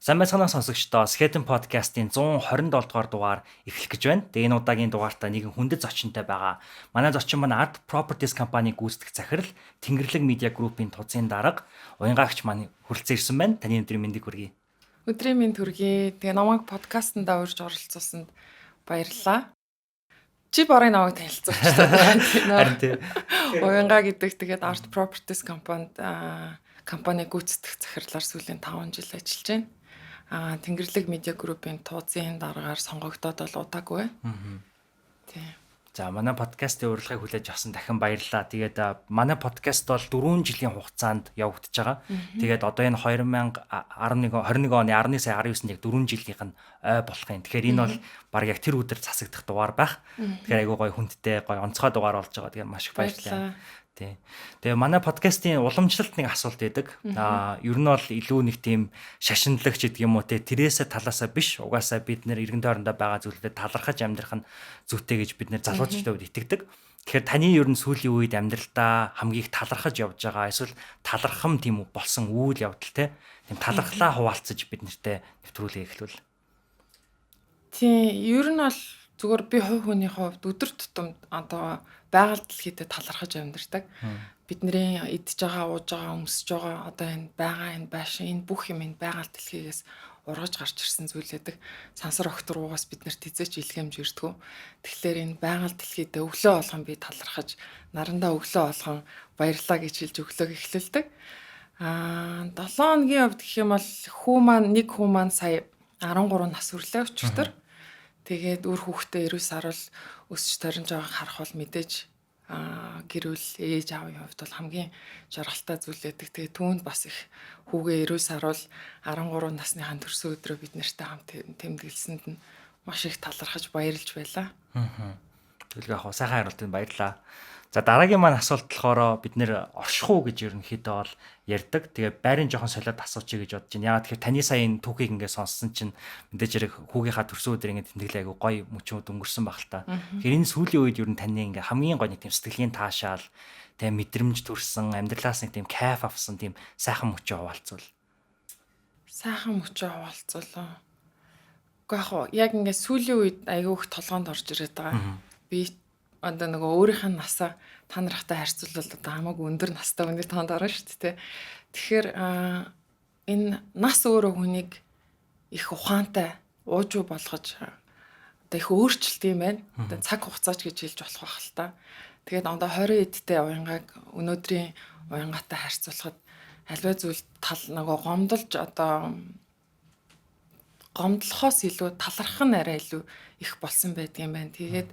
Сайн байцгаана сонсогчдоо Skeleton podcast-ийн 127 дугаар дугаар эхлэх гэж байна. Тэгээ энэ удаагийн дугаартаа нэгэн хүндэт зочинтой байгаа. Манай зочин маань Art Properties компани гүйцэтгэх захирал Тэнгэрлэг Media Group-ийн тузын дарга уянгаагч маань хүрэлцэн ирсэн байна. Таны өдрийн мэндийг хүргэе. Өдрийн мэнд хүргэе. Тэгээ намайг подкастт урьж оролцуулсанд баярлалаа. Чи барыг намайг танилцуулж байна. Харин тийм. Уянгаа гэдэг тэгээд Art Properties компани гүйцэтгэх захирлаар сүүлийн 5 жил ажиллаж байна. Тэнгэрлэг Media Group-ийн тууцын дараагаар сонгогдоод бол удаагүй. Тийм. За манай подкастын урилгыг хүлээж авсан дахин баярлалаа. Тэгээд манай подкаст бол 4 жилийн хугацаанд явагдаж байгаа. Тэгээд одоо энэ 2021 оны 11 сая 19-нд яг 4 жилийнх нь ой болох юм. Тэгэхээр энэ бол баг яг тэр өдөр засагдах дугаар байх. Тэгэхээр айгүй гоё хүндтэй, гоё онцгой дугаар болж байгаа. Тэгээд маш их баярлалаа. Тий. Тэгээ манай подкастын уламжлалт нэг асуулт байдаг. Ер нь бол илүү нэг тийм шашинлагч гэдэг юм уу те тэрээсээ талаасаа биш. Угаасаа бид нэр иргэн тойрондоо байгаа зүйлүүдэд талархаж амьдрах нь зүйтэй гэж бид нэр залуучуудад итгэдэг. Тэгэхээр таны ер нь сүүлийн үед амьдралдаа хамгийн их талархаж явж байгаа эсвэл талархам тийм үү болсон үйл явдал те тийм талархлаа хуваалцаж бид нартэй нэвтрүүлгээ эхлүүл. Тийм, ер нь бол зүгээр би хувь хүний хувьд өдөр тутамд одоо байгаль дэлхийдээ талархаж амьдардаг. Бидний идж байгаа, ууж байгаа, өмсөж байгаа одоо энэ байгаа энэ байшин энэ бүх юм энэ байгаль дэлхийгээс ургаж гарч ирсэн зүйл байдаг. Сансар огтор уугаас бид нарт эзэж илгээмж ирдгүү. Тэгэхээр энэ байгаль дэлхийдээ өглөө болгон би талархаж нарандаа өглөө болгон баярлаа гэж хэлж өглөөг эхлүүлдэг. 7 хоногийн хувьд гэх юм бол нэг хүү маань сая 13 нас хүрлээ өчтөр. Тэгээд үр хүүхдээ 9 сар бол өсөж төрнж байгааг харах бол мэдээж гэрүүл ээж аавын хувьд бол хамгийн жаргалтай зүйл байдаг. Тэгээд түүнд бас их хүүгээ 9 сар бол 13 насныхаа төрсөн өдрөө бид нартай хамт тэмдэглэсэнд нь маш их талархаж баярлж байлаа. Тэгэл яг сайхан хариултанд баярлалаа. За дараагийн маань асуулт болохоор бид нэр орших уу гэж ерөнхийдөө бол ярьдаг. Тэгээ байрын жоохон солиод асуучих гэж бодож байна. Яагаад тэгэхээр таны сая энэ түүхийг ингээд сонссон чинь мэдээж хэрэг хүүгийнхаа төрсөн өдөр ингээд тэмдэглээ айгу гоё мөчүүд өнгөрсөн баг л та. Тэгэхээр энэ сүүлийн үед ер нь таны ингээд хамгийн гоё нэг тийм сэтгэлийн таашаал, тэгээ мэдрэмж төрсэн, амьдралаас нэг тийм кайф авсан тийм сайхан мөчөө хуваалцвал. Сайхан мөчөө хуваалцвал. Гэхдээ яг ингээд сүүлийн үед айгу их толгоонд орж ирээд байгаа. Би одоо нөгөө өөрийнх нь насаа та нартай харьцуулбал одоо хамаагүй өндөр настай хүний тоонд орно шүү дээ. Тэгэхээр энэ нас өөрөө хүнийг их ухаантай уужуу болгож одоо их өөрчлөлт юм байна. Одоо цаг хугацаач гэж хэлж болох байх л та. Тэгээд одоо 20 эдтэй уянгааг өнөөдрийн уянгаатай харьцуулахад альва зүйл нөгөө гомдлохоос илүү талархах нь арай илүү их болсон байдаг юм байна. Тэгээд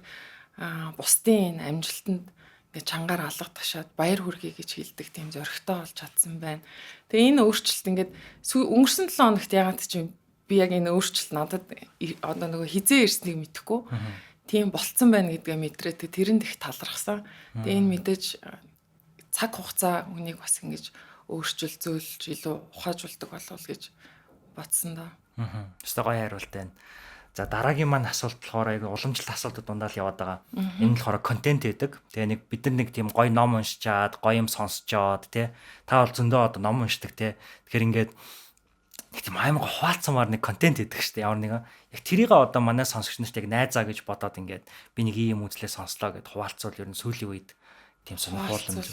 бусдын энэ амжилтанд ингээ чангаар алга ташаад баяр хүргэе гэж хэлдэг тийм зоригтой болж чадсан байна. Тэгээ энэ өөрчлөлт ингээд өнгөрсөн 7 хоногт ягаад ч би яг энэ өөрчлөлт надад одоо нөгөө хизээ ирснийг мэдэхгүй тийм болцсон байна гэдгээ мэдрээ. Тэрэнд их талархсан. Тэгээ энэ мэдээж цаг хугацаа үнийг бас ингэж өөрчилзүүлж илүү ухаажуулдаг болов гэж бодсон доо. Өстой гоё хариулт байна. За дараагийн маань асуулт болохоор айгүй уламжлалт асуултууд дундаа л яваад байгаа. Энэ болохоор контент гэдэг. Тэгээ бид нар нэг тийм гоё ном уншичаад, гоё юм сонсчоод тий. Та бол зөндөө одоо ном уншдаг тий. Тэгэхээр ингээд нэг тийм аймаг хуваалцсамаар нэг контент гэдэг шүү дээ. Ямар нэгэн яг тэрийг одоо манай сонсогч нарт яг найзаа гэж бодоод ингээд би нэг ийм үзлээ сонслоо гэд хуваалцвал ер нь сүүлийн үед тийм сонирхолтой.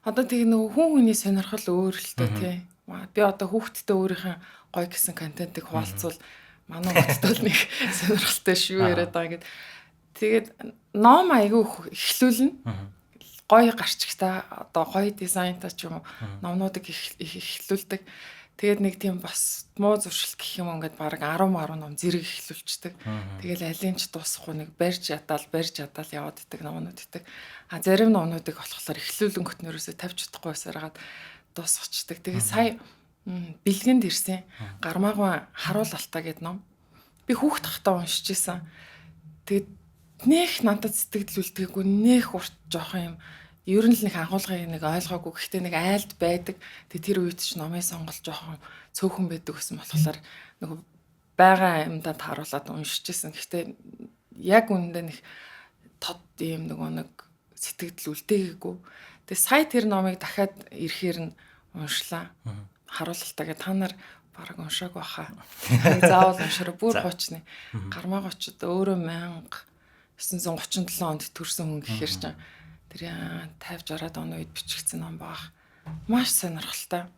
Одоо тэгээ нөгөө хүн хүний сонирхол өөр л тоо тий. Би одоо хүүхдтэй өөрийнхөө гоё гэсэн контентыг хуваалцвал манай хотод нэг сонирхолтой шүү яриад байгаа гэд. Тэгээд ном айгүй эхлүүлнэ. Гоё гарчигтай одоо гоё дизайнтай ч юм уу номнуудыг эхлүүлдэг. Тэгээд нэг тийм бас муу зуршил гэх юм ингээд баг 10 ном зэрэг эхлүүлчихдэг. Тэгэл алин ч дуусахгүй нэг барьж ядаал яваад идэх номнууд идэх. Зарим номнуудыг болохоор эхлүүлэнгөтнөрөөсөө тавьж чадахгүй байсараад дуусчихдаг. Тэгээд сая бэлгэнд ирсэн гармаагүй харуул алтаа гэдэг ном. Би хүүхд тахтаа уншиж исэн. Тэгээд нэх надад сэтгэл үлдээгүй нэх урт жоох юм. Ер нь л нэг агуулгыг нэг ойлгоогүй. Гэхдээ нэг айлд байдаг. Тэгээд тэр үед ч номын сонголт жоох цөөхөн байдаг гэсэн болохоор нөгөө байгаа юмдаа тааруулаад уншиж исэн. Гэхдээ яг үүндээ нэг тод юм нэг сэтгэл үлдээгээгүй. Тэгээд сая тэр номыг дахиад ирэхээр нь уншлаа. Харуултаа гэ та нар бараг уншааг баха. Заавал уншаарай. Бүр 30-ны. Гармаа 30-д өөрөө 1937 онд төрсэн хүн гэхээр чинь тэр 50 60-аад оны үед бичигдсэн ном баг. Маш сонирхолтой.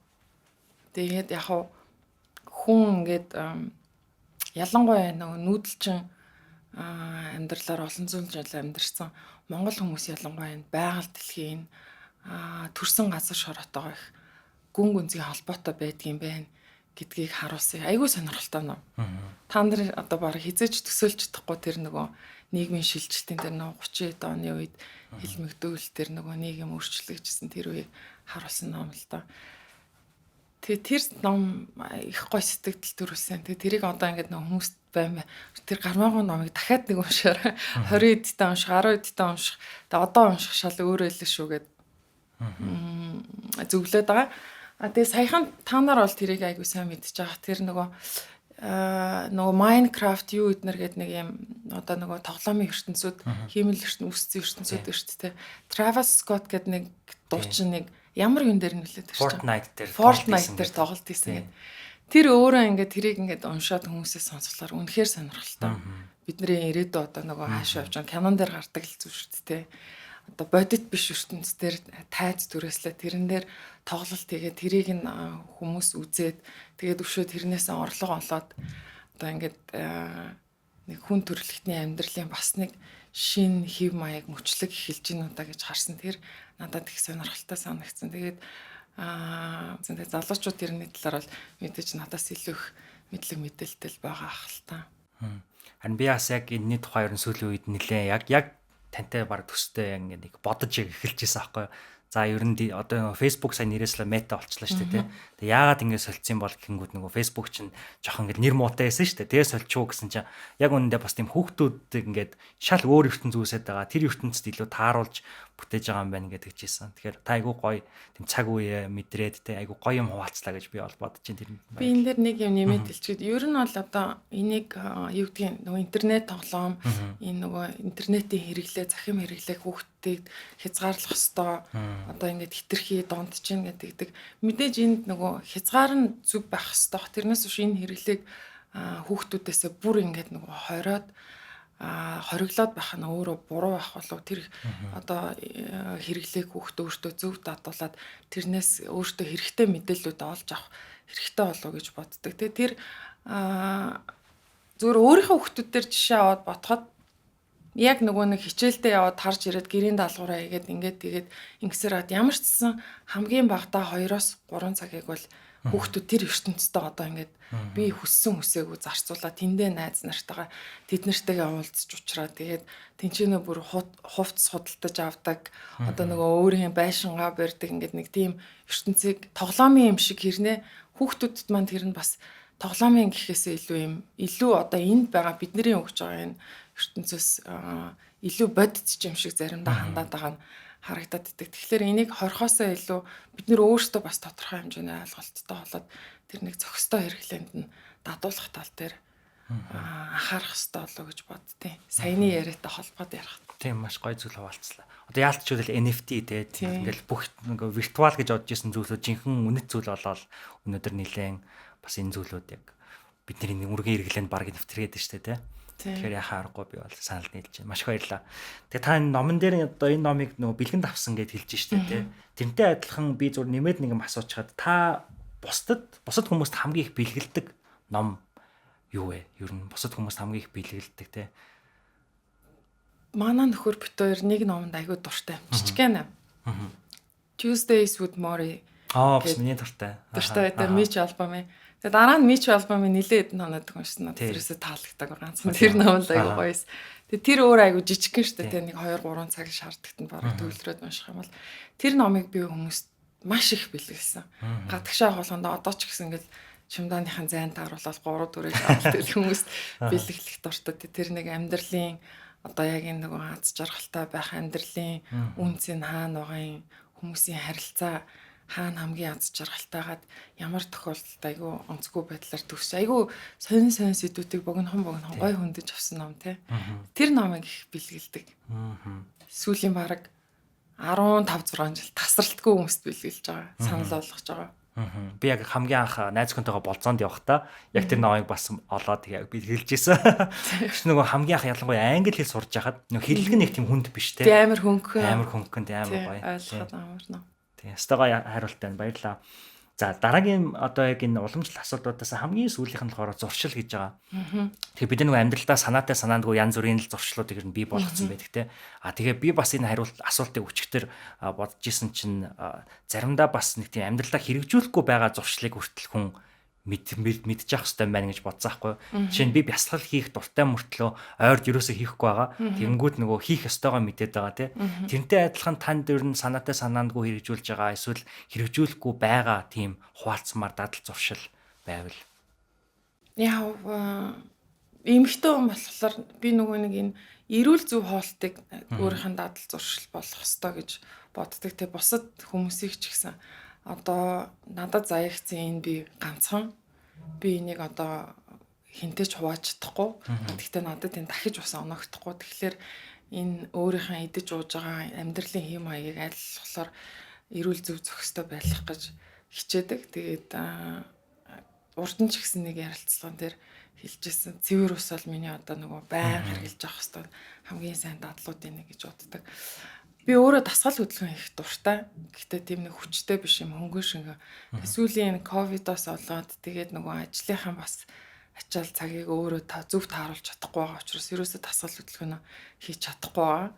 Тэгээд яг хүн ингээд ялангуяа нөгөө нүүдэлчин амьдралаар олон зуун жил амьдарсан монгол хүмүүс ялангуяа байгаль дэлхийн төрсэн газар шороотойгоо их гүн гүнзгий холбоотой байдгийн байна гэдгийг харуулсан. Айгүй сонирхолтой ном. Та нар одоо баг хизээж төсөөлж чадахгүй тэр нөгөө нийгмийн шилжилтийн тэр нөгөө 30-аад оны үед хэлмэгдүүл тэр нөгөө нийгэм өөрчлөгдсөн тэр үеийг харуулсан ном л доо. Тэгээ тэр ном их гоё сэтгэл төрүүлсэн. Тэгээ тэрийг одоо ингээд нөгөө хүмүүст байна. Тэр гармаагүй номыг дахиад нэг уншаарай. 20 эдтэй унших, 10 эдтэй унших. Тэгээ одоо унших шал өөрөө л шүү гэд зөвлөд байгаа. Тэгээ саяхан та нар бол тэрийг айгуу сайн мэдчихэж байгаа. Тэр нөгөө Minecraft юу эднэр гэдэг нэг юм одоо нөгөө тоглоомын ертөнцүүд, хиймэл ертөнцийн ертөнцүүд шүү дээ. Travis Scott гэдэг нэг дуучин нэг ямар юм дээр нөлөөд ирсэн. Fortnite дээр тоглолт хийсэн гэдэг. Тэр өөрөө ингээд тэрийг ингээд уншаад хүмүүсээ сонсголоор үнэхээр сонирхолтой. Бидний ирээдүйд одоо нөгөө хаашаа явж байгаа кинон дээр гардаг л зүйл шүү дээ. Одоо бодит биш ертөнц дээр тайз түрээслээ тэрэн дээр тоглолт хийгээд тэрийг нь хүмүүс үзээд тэгээд өшөө тэрнээс орлого олоод одоо ингээд нэг хүн төрөлхтний амьдралын бас нэг шин хэв маяг мөчлөг эхэлж гин удаа гэж харсан. Тэр надад их сонирхолтой санагдсан. Тэгээд зэнтэй залуучууд тэрний талаар бол мэдээж надаас илүү их мэдлэг мэдээлэл байгаа ахaltaа. Харин би бас яг энэний тухай ерөн сүүлийн үед нэлээ яг тантай баг төстэй ингээд нэг бодож эхэлж байсан аахгүй. За ер нь одоо Facebook сайн нэрээслээ мета болчлаа шүү дээ. Тэгээ яагаад ингэ солилцсон бол гэнгүүт нөгөө Facebook чинь жоохон ингэ нэр муутай байсан шүү дээ. Тэгээ соличуу гэсэн чинь яг үнэндээ бас тийм хүүхдүүдийг ингээд шал өөр ертөнц үүсээд байгаа. Тэр ертөнцид илүү тааруулж бүтээж байгаа юм байна гэдэг чийсэн. Тэгэхээр та айгуу гоё тийм цаг үе мэдрээд те айгуу гоё юм хуваалцлаа гэж би бол бодож байна. Тэр би энэ дэр нэг юм нэмээд хэлчихээд ер нь бол одоо энийг юу гэдгийг нөгөө интернет тоглоом энэ нөгөө интернетийн хэрэглээ захим хэрэглээ хүүхдтэйг хязгаарлах ёстой. Одоо ингээд хитрхи донд чинь гэдэг. Мэдээж энд нөгөө хязгаар нь зүг байх ёстой. Тэрнээс биш энэ хэрэглээг хүүхдүүдээсээ бүр ингээд нөгөө хороод хориглоод байх нь өөрөө буруу байх болов тэр одоо хэрэглээг хүүхдээ өөртөө зөв дадуулаад тэрнээс өөртөө хэрэгтэй мэдээллүүд олж авах хэрэгтэй болов гэж боддог. Тэгээ тэр зөвхөн өөрийнхөө хүүхдүүдээр жишээ аваад ботход яг нөгөө нэг хичээлдээ яваад харж ирээд гэрийн даалгавраа хийгээд тэгээд ингэсээр ямар ч гэсэн хамгийн багадаа 2-3 цагийг бол хүүхдүүд тэр ертөнцтэй одоо ингээд би хүссэн хүсээгүй зарцуулаад тэндээ найз нартайгаа тэд нартэйгээ уулзч уулзраа тэгээд тэнцэнэ бүр хувцс худалдаж авдаг одоо нөгөө өөрийн байшингаа барьдаг ингээд нэг тийм ертөнцийг тоглоомын юм шиг хэрнээ хүүхдүүдэд маань тэр нь бас тоглоомын гэхээсээ илүү одоо энд байгаа бидний өгч байгаа энэ ертөнцөөс илүү бодит юм шиг заримдаа хандаад байгаа нь харагдаад идэг. Тэгэхээр энийг хорхосоо илүү бид нэр өөрсдөө бас тодорхой хэмжээний ойлголттой болоод тэр нэг зохистой хэрэглээнд нь дадуулах тал дээр анхаарах хэрэгтэй болоо гэж боддیں۔ Саяны яриатай холбоод ярих. Тийм маш гоё зүйл хуваалцлаа. Одоо яалтчгүй л NFT те ингээл бүх нэг виртуал гэж бодож исэн зүйлүүд жинхэнэ үнэт зүйл болоод өнөөдөр нэлээд бас энэ зүйлүүд яг бидний үргийн хэрэглээнд баг нэвтэргээд штэ те. Тэгэхээр яхаа аргагүй би бол санал нийлж байна. Маш их баярлалаа. Тэгээ та энэ номон дээр одоо энэ номыг нөгөө бэлгэнд авсан гэж хэлж штэ те. Тэрнтэй адилхан би зур нэмээд нэг юм асуучаад та бусад хүмүүст хамгийн их бэлгэлдэг ном юу вэ? Ер нь бусад хүмүүст хамгийн их бэлгэлдэг те. Манай нөхөр бит хоёр нэг номонд аягүй дуртай амжичгэн. Tuesdays with Morrie. Бас миний дуртай. Дуртай байдаг Mitch альбом. Тэгээ дараа нь Mitch альбомын нилээд ноноод уншсан. Тэрээсээ таалагддаг ганцхан тэр ном л аягүй гоёс. Тэгээ тэр өөр аягүй жижигхэн штэ тэгээ нэг 2-3 цаг шаардлагад нь бараг төвлөрөөд унших юм бол тэр номыг би хүмүүст маш их бэлгэлсэн. Гадагшаа болгонд одоо ч гэсэн ингээл чимдааныхын зайн тааруулаад 3-4-ийг авалт хүмүүст бэлгэлэх дуртай. Тэр нэг амьдралын одоо яг энэ нөгөө аз жаргалтай байх амьдралын үнцэн хаана байгаа юм хүмүүсийн харилцаа хаана хамгийн аз жаргалтайгаад ямар тохиолдолд айгүй онцгүй байдлаар төгс айгүй сонин сэдвүүдийг богинохон гой хөндөж авсан ном те. Тэр номыг их бэлгэлдэг. Сүүлийн бараг 15-6 жил тасралтгүй хүмүүст бэлгэлж байгаа. Санал болгож байгаа. Би яг хамгийн анх найз хүнтэйгээ болцоонд явахдаа яг тэр номыг бас олоод яг би хэлж ийсэн. Чи нөгөө хамгийн анх ялангуяа англи хэл сурж байхад нөгөө хэллэг нэг тийм хүнд биш те. Амар хөнгөн. Амар хөнгөнд амар гоё. Ойлгоход амар нөө. Тийм. Стагаа хариулт байна. Баярлалаа. За дараагийн одоо яг энэ уламжлалт асуудлуудаас хамгийн сүүлийнх нь болохоор зуршил гэж байгаа. Тэгэхээр бид нөгөө амьдралдаа санаатай санаандгүй янз бүрийн л зуршлуудыг ер нь бий болгоцсон байдаг те. Тэгээ би бас энэ асуултыг өчигдөр бодож исэн чинь заримдаа бас нэг тийм амьдралдаа хэрэгжүүлэхгүй байгаа зуршлыг хүртэл хүн мэдчих хэвээр байна гэж бодсон байхгүй. Жишээ нь би бясалгал хийх дуртай мөртлөө ойрд юусоо хийхгүй байгаа. Тэнгүүд нөгөө хийх ёстойгоо мэдээд байгаа тий. Тэрнтэй адилхан танд ер нь санаатай санаандгүй хэрэгжүүлж байгаа эсвэл хэрэгжүүлэхгүй байгаа тийм хуваалцмаар дадал зуршил байвал. Яа эмэгтэй хүн болохоор би нөгөө нэг энэ эрүүл зөв хоолтыг өөрийнх нь дадал зуршил болох ёстой гэж боддог. Тэ бусад хүмүүсийг ч гэсэн одоо надад заягдсан энэ би ганцхан би энийг одоо хинтээ ч хувааж чадахгүй. Гэхдээ надад энэ дахиж бас оногдохгүй. Тэгэхээр энэ өөрийнхөө идэж ууж байгаа амьдралын хэм маягийг аль болохоор эрүүл зөв зохистой байлгах гэж хичээдэг. Тэгээд урд нь ч гэсэн нэг ярилцлаган дээр хэлжсэн. Цэвэр ус бол миний одоо нөгөө байнга хэрглэж авах хэвээр хамгийн сайн дадлуудын нэг гэж боддог. Би өөрөө дасгал хөдөлгөөн хийх дуртай. Гэхдээ тийм нэг хүчтэй биш юм хөнгөн шиг. Сүүлийн ковидоос болоод тэгээд нөгөө ажлынхаа бас ачаал цагийг өөрөө зөв тааруулж чадахгүй байгаа учраас ерөөсөө дасгал хөдөлгөөнөө хийж чадахгүй байгаа.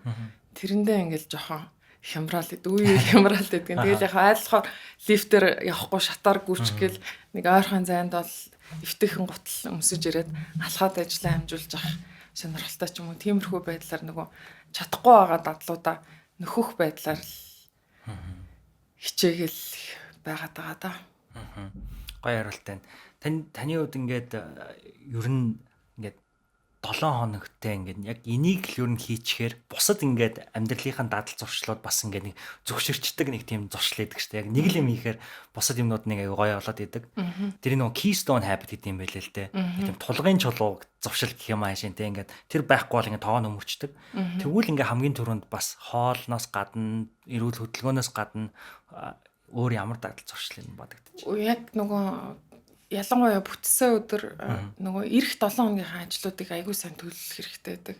Тэрэндээ ингээл жоохон хямраал идэг. Үе хямраал идэг. Тэгэл яг айлхаар лифтээр явахгүй шатаар гүрчгэл нэг ойрхон зайд бол эвтэйхэн гутал өмсөж ирээд алхаад ажиллаа амжуулж авах сонирхолтой ч юм уу. Тиймэрхүү байдлаар нөгөө чадахгүй байгаа дадлуудаа нөхөх байдлаар хичээгэл байгаад байгаа да. Гоё хариулт байна. Таны хувьд ингээд ер нь ингээд 7 хоногтой ингээд яг энийг л ер нь хийчихээр бусад ингээд амьдралынхаа дадал зуршлууд бас ингээд нэг зөвшөрчдөг нэг тийм зуршил байдаг шүү дээ. Яг нэг л юм хийхээр бусад юмнууд нэг аягүй гоё болоод идэг. Тэр нөгөө keystone habit гэдэг юм байлээ л дээ. Тийм тулгын чулуу зуршил гэх юм аашин те ингээд тэр байхгүй бол ингээд тоон өмөрчдөг. Тэгвэл ингээд хамгийн түрүүнд бас хоолноос гадна эрүүл хөдөлгөөнөөс гадна өөр ямар дадал зуршил юм бодогдчих. Яг нөгөө ялангуяа бүтсэн өдөр нөгөө эх 7 хоногийн ажлуудыг аягүй сайн төлөвлөх хэрэгтэй байдаг.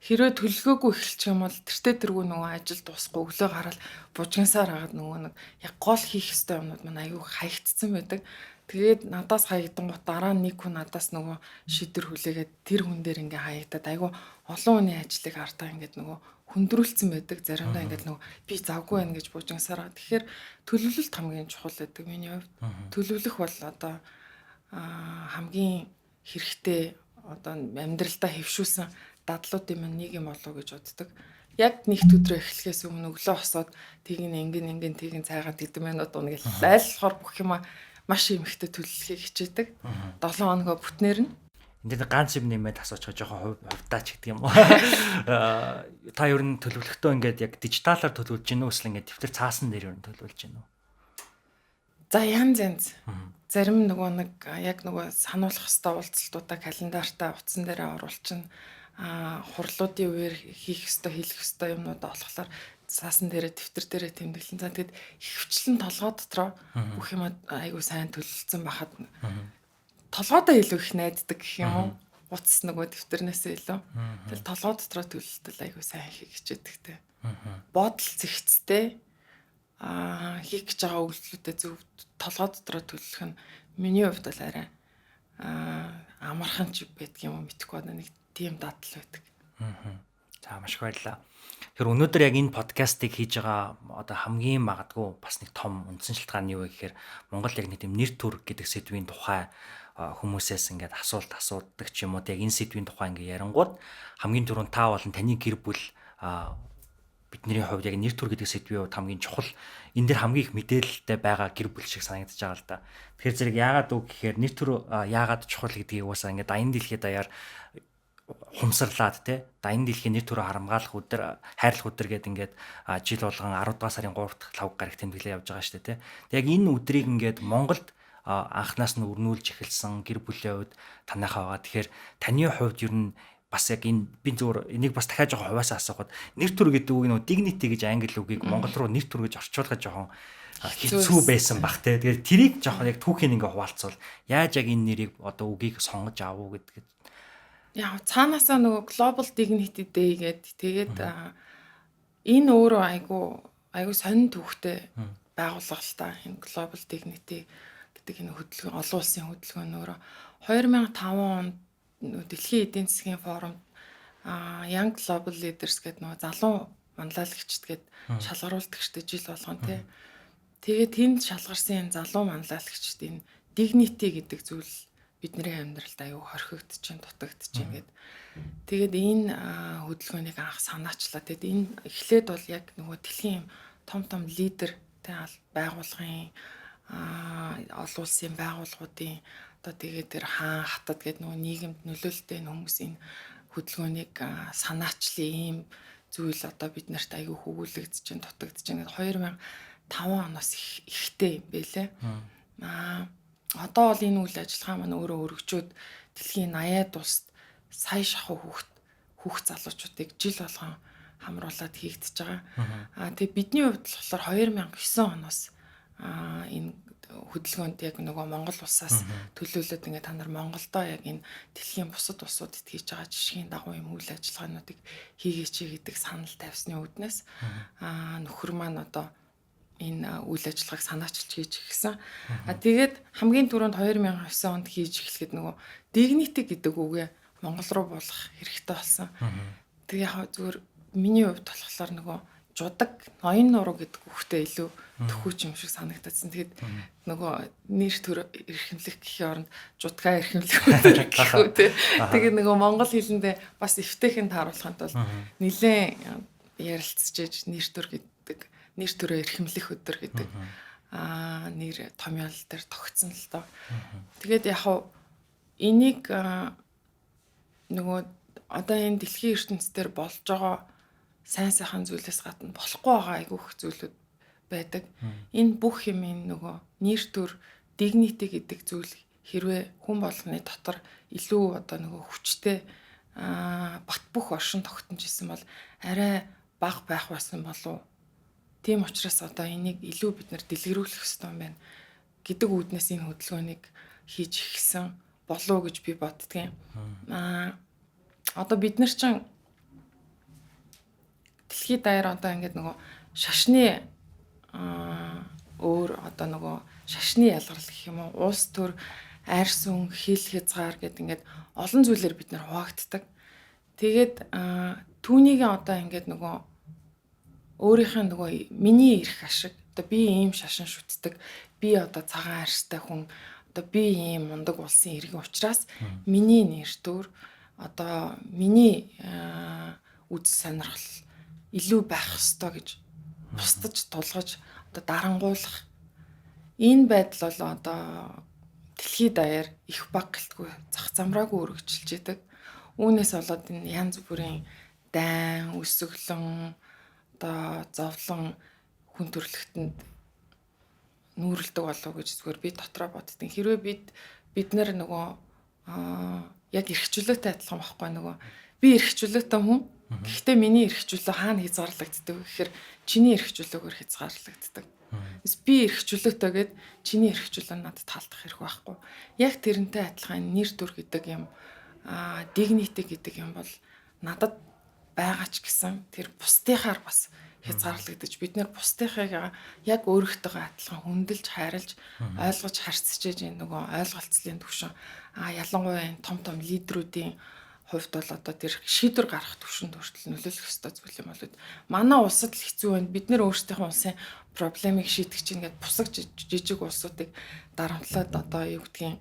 Хэрвээ төлөвлөгөөгүй эхэлчих юм бол тэртээ тэргүй нөгөө ажил дуусахгүй өглөө гараад бужигсаар хагаад нөгөө нэг яг гол хийх ёстой юмнууд маань аягүй хаягдсан байдаг. Тэгээд надаас хаягдан гот дараа нэг хүн надаас нөгөө шийдвэр хүлээгээд тэр хүн дээр ингээ хаягдаад аягүй олон хүний ажлыг ардаа ингээд нөгөө хүндрүүлсэн байдаг. Заримдаа ингээд нөгөө би завгүй байна гэж бужигсараа. Тэгэхээр төлөвлөлт хамгийн чухал байдаг миний хувьд. Төлөвлөх бол одоо хамгийн хэрэгтэй одоо амьдралдаа хэвшүүлсэн дадлуудын маань нэг юм болов гэж боддог. Яг нэгт өдрөө эхлэхээс өмнө өглөө хосоод тийг ингэн цайгаад идэм байна уу нэг айлхаар бүх юм маш эмхтэй төлөвлөхийг хичээдэг. 7 хоногоо бүтнээр нь энэ дээр ганц юм нэмээд асуучих жоохон хувьдаач гэдэг юм уу. Та ер нь төлөвлөлтөө ингээд яг дижиталаар төлөвлөж гинөө эсвэл ингээд дэвтэр цаасан дээр ер нь төлөвлөж гинөө. За янз. Зарим нөгөө нэг яг нөгөө сануулах хэвээр уулзалтуудаа календартаа утсан дээрээ оруулчин хурлуудын үеэр хийх хэвээр хэлэх хэвээр юмнуудаа болохоор цаасан дээрээ дэвтэр дээрээ тэмдэглэн. За тэгэд ихвчлэн толгой дотроо бүх юм айгүй сайн төлөвлөсөн байхад толгойдоо илүү их найддаг гэх юм уу? Утас нөгөө дэвтэрнээсээ илүү. Тэгэл толгой дотроо төлөвлөлт айгүй сайн хийх хичээдэгтэй. Бодол зэгцтэй хийх гэж байгаа үйлдэлүүдэд зөв толгой дотроо төлөвлөх нь миний хувьд бол арай амархан ч байдаг юм уу мэдэхгүй байна. Нэг тийм дадал байдаг. За маш их баярлалаа. Тэгэхээр өнөөдөр яг энэ подкастыг хийж байгаа одоо хамгийн магадгүй бас нэг том үндсэн шалтгаан нь юу вэ гэхээр Монгол яг нэг тийм нэр төр гэдэг сэдвийн тухай хүмүүсээс ингээд асуудаг ч юм уу яг энэ сэдвийн тухай ингээд ярангууд хамгийн түрүүнд та болон таны гэр бүл бидний хувьд яг нэр төр гэдэг сэдвийн хувьд хамгийн чухал энэ дэр хамгийн их мэдээлэлтэй байгаа гэр бүл шиг санагдаж байгаа л да. Тэгэхээр зэрэг яагаад үг гэхээр нэр төр яагаад чухал гэдгийг уусаа ингээд аян дэлхийд даяар хумсарлаад те дайны дэлхийн нэр төрөө харамгаалах өдөр хайрлах өдөр гэдэг ингээд жил болгон 10 дугаар сарын 3-р 5 гараг тэмдэглээ явж байгаа шүү дээ те. Яг энэ өдрийг ингээд Монголд анхнаас нь өрнүүлж эхэлсэн гэр бүлийн хувьд танайхаа байгаа. Тэгэхээр таны хувьд ер нь бас яг энэ би зүгээр энийг бас дахиад жоохон хуваасаа асуухад нэр төр гэдэг үг нөө dignity гэж англи үгийг монгол руу нэр төр гэж орчуулахад жоохон хэцүү байсан бах те. Тэгээд тэрийг жоохон яг түүхийн ингээ хуваалцвал яаж яг энэ нэрийг одоо үгийг сонгож авах гэдгийг. Яа цаанаасаа нөгөө Global Dignity Day гэдэг тэгээд энэ өөрөө айгу сонин түүхтэй байгууллага л та энэ Global Dignity гэдэг энэ хөдөлгөөн олон улсын хөдөлгөөн өөрөө 2005 онд Дэлхийн эдийн засгийн форумд Young Global Leaders гэдэг нөгөө залуу манлайлагчд гээд шалгаруулдаг штэ жил болгон тий. Тэгээд тэнд шалгарсан энэ залуу манлайлагчд энэ dignity гэдэг зүйл бидний амьдралд аюу хорхигдчихээн дутагдчихээн гээд тэгээд энэ хөдөлгөөнийг анх санаачлаа. Тэгээд энэ эхлээд бол яг нөгөө дэлхийн том лидер тий байгууллагын олон улсын байгууллагуудын одоо тэгээд тэр хаан хатад гэдэг нөгөө нийгэмд нөлөөлөлттэй хүмүүсийн хөдөлгөөнийг санаачлын ийм зүйл одоо бид нарт аюу хөвгүүлэгдэж, дутагдж ингээд 2005 оноос ихтэй юм байлээ. Одоо бол энэ үйл ажиллагаа маань өөрөө өргөжөөд дэлхийн 80-аад улсад сая шахуу хүүхд залуучуудыг жил болгон хамруулад хийгдэж байгаа. Тэгээ бидний хувьд болохоор 2009 оноос энэ хөдөлгөөнд яг нөгөө Монгол улсаас төлөөлөд ингээд та нар Монголдоо яг энэ дэлхийн бусад улсуудад хийж байгаа жишгийн дагуу юм үйл ажиллагаануудыг хийгээч гэдэг санал тавьсны үүднээс нөхөр маань одоо энэ үйл ажиллагааг санаачилж хийж эхэлсэн. Тэгээд хамгийн түрүүнд 2009 онд хийж эхлэхэд нөгөө dignity гэдэг үгээ Монгол руу буулгах хэрэгтэй болсон. Тэгээ яг зүгээр миний хувьд болохоор нөгөө жудаг ноён нуруу гэдэг үгтэй илүү төхөөч юм шиг санагдсан. Тэгэд нөгөө нэр төр эрхэмлэх гэхийн оронд жудгаа эрхэмлэх гэх үү те. Тэгээ нөгөө монгол хэлэндээ бас эвтэйхэн тааруулахад бол нэлээд ярилцчихэж нэр төр гэдэг нэр төрөө эрхэмлэх өдөр гэдэг нэр томьёол дээр тогтсон л доо. Тэгээд яг энийг нөгөө одоо энэ дэлхийн ертөнцийн дээр болж байгаа сайн сайхан зүйлээс гадна болохгүй байгаа айгүйх зүйлүүд байдаг. Энэ бүх юм нөгөө нэр төр dignity гэдэг зүйл хэрвээ хүн болгоны дотор илүү одоо нөгөө хүчтэй бат бөх оршин тогтнож исэн бол арай бага байх байсан болов. Тийм учраас одоо энийг илүү бид нэр дэлгэрүүлэх хэрэгтэй юм байна гэдэг үүднээс энэ хөдөлгөөнийг хийж эхэлсэн болов гэж би боддгийн. Одоо бид нар чинь дэлхийд даяар одоо ингээд нөгөө шашны өөр одоо нөгөө шашны ялгарл гэх юм уу улс төр арьс өн хил хязгаар гэдэг ингээд олон зүйлээр бид нар хуваагддаг. Тэгээд түүнийг одоо ингээд нөгөө өөрийнхөө нөгөө миний эрх ашиг одоо би ийм шашин шүтдэг би одоо цагаан арьстай хүн одоо би ийм мундаг улсын иргэн учраас миний нэр төр одоо миний үс сонирхол илүү байх ёстой гэж бусдаж тулгаж одоо дарангуулах энэ байдал бол одоо дэлхийд даяар их баг гэлтгүй зах замраагүй өргөжлж идэг. Үүнээс болоод энэ янз бүрийн дайн, өсөглөн одоо зовлон хүн төрөлхтөнд нүүрэлдэг болов гэж зүгээр би дотроо боддгийн. Хэрвээ бид нар нөгөө яг эрхчлөөтэй адилхан байхгүй нөгөө би эрхчлөөтэй хүн. Гэхдээ миний эрхчлөө хаана хязгаарлагддаг вэ гэхээр чиний эрхчлөөгөөр хязгаарлагддаг. Би эрхчлөөтэй гэд чиний эрхчлөө надад таалдах хэрэг байхгүй. Яг тэрнтэй адилхан нэр төр гэдэг юм dignity гэдэг юм бол надад байгаа ч гэсэн тэр бусдынхаар бас хязгаарлагдаж бид нэр бусдынхаа яг өөрөөтэйгээ адилхан хүндэлж хайрлаж ойлгож харьцаж энэ нөгөө ойлголцлын түвшин ялангуяа энэ том лидерүүдийн хувьд бол одоо тэр шийдвэр гаргах түвшинд хүртэл нөлөөлөх ёстой зүйл юм болоод манай улсад л хэцүү байна. Бид нэр өөрсдийнхөө улсын проблемыг шийдэх чинь ингээд бусаг жижиг улсуудыг дарамтлаад одоо юу гэдгийг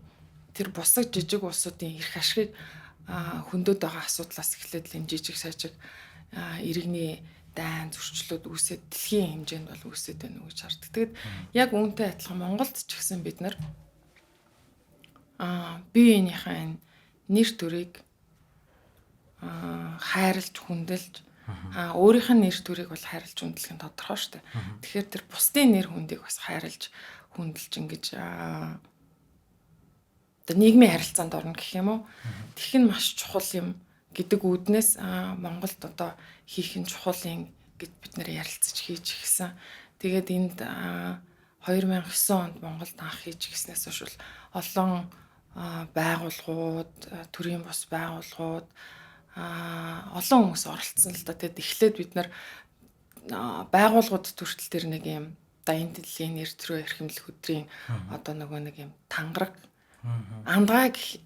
тэр бусаг жижиг улсуудын эрх ашигыг хөндөд байгаа асуудлаас эхлээд л энэ жижиг сажиг иргэний дайн зөрчлүүд үүсээд дэлхийн хэмжээнд бол үүсээд байна гэж хардаг. Тэгэд яг үүнтэй адилхан Монголд ч гэсэн бид нар биеийнхээ энэ нэр төрийг хайрлж хүндэлж өөрийнх нь нэр төрийг бол хайрлж хүндэлэх нь тодорхой шүү дээ. Тэгэхээр тэр бусдын нэр хүндийг бас хайрлж хүндэлж ингэж одоо нийгмийн харилцаанд орно гэх юм уу. Тэгэх нь маш чухал юм. гэдэг үүднээс Монголд одоо хийх нь чухал юм гэд бид нэр ярилцаж хийж гисэн. Тэгээд энд 2009 онд Монголд анх хийж гиснээс хойш олон байгууллагууд, төрийн бус байгууллагууд олон хүмүүс оролцсон л да. Тэгээд эхлээд бид нар байгууллагууд төртөл төр нэг юм энэ дэлхийн нэр төрөө эрхэмлэх өдрийн одоо нөгөө нэг юм тангараг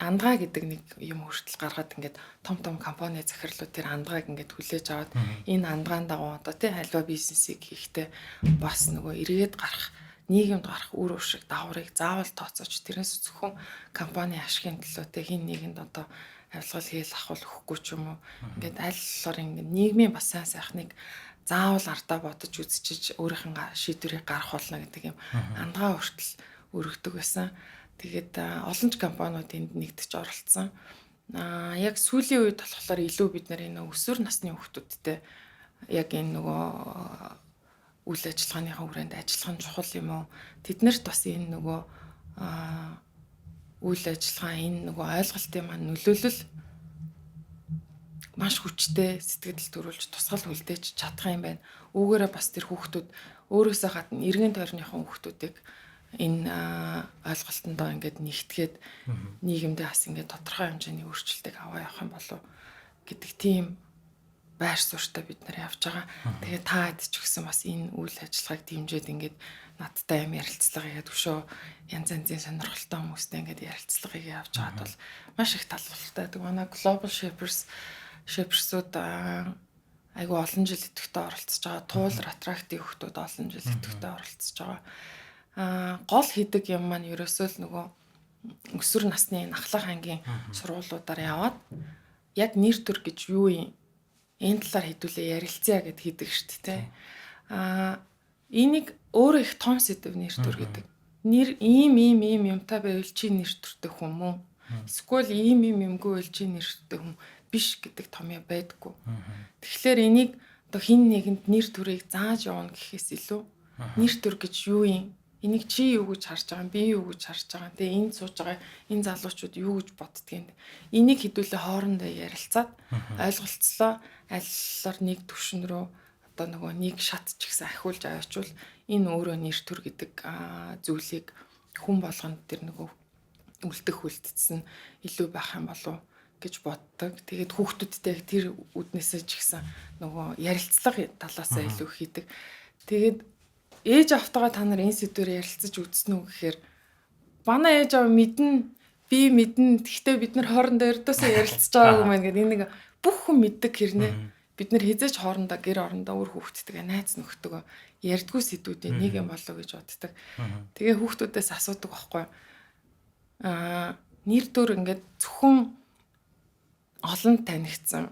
андгаа гэдэг нэг юм хүртэл гаргаад ингээд том компани захирлууд тэр андгааг ингээд хүлээж аваад энэ андгаан дагуу одоо тий альва бизнесийг хийхдээ бас нөгөө эргээд гарах нийгэмд гарах үр өшиг давхрыг заавал тооцоож тэрнээс зөвхөн компани ашигын төлөө тий хин нэгэнд одоо авилгал хийл ахвал өгөхгүй ч юм уу ингээд аль болохоор ингээд нийгмийн бас сайн сайхныг заавал ардаа бодож үзчихэж өөрийнхөө шийдвэрийг гаргах болно гэдэг юм андгаа хүртэл өргөдөг байсан. Тэгээд олон ч компаниуд энд нэгдэж оролцсон. Яг сүүлийн үед болохоор илүү бид нар энэ өсвөр насны хүүхдүүдтэй яг энэ нөгөө үйл ажиллагааныхаа хүрээнд ажиллах нь чухал юм уу? Тэднэрт бас энэ нөгөө үйл ажиллагаа энэ нөгөө ойлголтын маань нөлөөлөл маш хүчтэй сэтгэл төрүүлж тусгал үлдээж чадах юм байна. Үүгээрээ бас тэр хүүхдүүд өөрөөсөө гадна эргэн тойрныхон хүүхдүүдийг энэ ойлголтондоо ингээд нэгтгээд нийгэмдээ бас ингээд тодорхой хэмжээний өөрчлөлтийг аваа явах юм болов гэдэг тийм байр суурьтай бид нар явж байгаа. Тэгээ та хэд ч гэсэн бас энэ үйл ажиллагааг дэмжиж ингээд надтай юм ярилцлага хийгээд өшөө янз янзын сонирхолтой хүмүүстэй ингээд ярилцлага хийгээд явж байгаад бол маш их талбартай. Тэг манай Global Shapers-ууд айгу олон жил идэвхтэй оролцож байгаа. Туулар аттрактив хүмүүс олон жил идэвхтэй оролцож байгаа. Гол хийдэг юм маань ерөөсөө л нөгөө өсвөр насны Нахлах ангийн сургуулиудаар яваад яг нэр төр гэж юу юм энэ талаар хэдүүлээ ярилцъя гэд хийдэг шүү дээ. Энийг өөрөө их том сэдв нэр төр гэдэг. Нэр ийм юмтай байвал чи нэр төртэй хүн мөн. Эсвэл ийм юмгүй байвал чи нэр төртэй хүн биш гэдэг том юм байдаггүй. Тэгэхээр энийг одоо хин нэгэнд нэр төрийг зааж явна гэхээс илүү нэр төр гэж юу юм? Энийг чи юу гэж харж байгаа юм? Би юу гэж харж байгаа юм? Тэгээ энд сууж байгаа энэ залуучууд юу гэж боддгийг. Энийг хэдүүлээ хоорондоо ярилцаад ойлголцлоо. Аллаар нэг төвшин рүү одоо нөгөө нэг шат ч гэсэн ахиулж аваачвал энэ өөрөө нэр төр гэдэг зүйлийг хүн болгонд тэр нөгөө үлдэх үлдсэн илүү байх юм болов гэж боддог. Тэгээд хүүхдүүдтэй тэр үднээсээ ч гэсэн нөгөө ярилцлага талаасаа илүү хийдэг. Тэгээд ээж автагаа та нар энэ сэдвээр ярилцаж үзсэн үү гэхээр манай ээж аваа мэднэ, би мэднэ. Гэхдээ бид нар хоорондоо ердөөсөө ярилцж байгаагүй юм байна гэдэг энэ нэг бүх хүн мэддэг хэрнээ. Бид нар хизээж хоорондоо гэр орондоо өөр хүүхдтэйгээ найз нөхдөдөө ярьдгүй сэдвүүдийн нэг юм болов гэж боддог. Тэгээ хүүхдүүдээс асуудаг байхгүй. Нэр төр ингээд зөвхөн олон танигдсан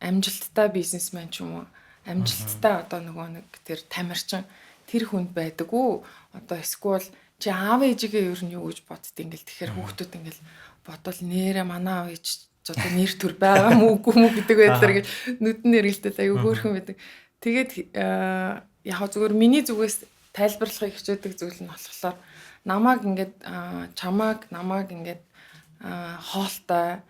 амжилттай бизнесмен ч юм уу, амжилттай одоо нөгөө нэг тэр тамирчин тэр хүнд байдаг үү? Одоо эсвэл чи аав ээжигээ ер нь юу гэж бодд ингээл тэгэхээр хүүхдүүд ингээл бодвол нэрэ манай аав ээж одоо нэр төр байгаа мүү үгүй мүү гэдэг байдлаар гэж нүдэн нэргэлтэл аюу хөөрхөн байдаг. Тэгээд яг зүгээр миний зүгээс тайлбарлахыг хичээдэг зүйл нь болохоор намайг ингээд намайг ингээд хоолтой,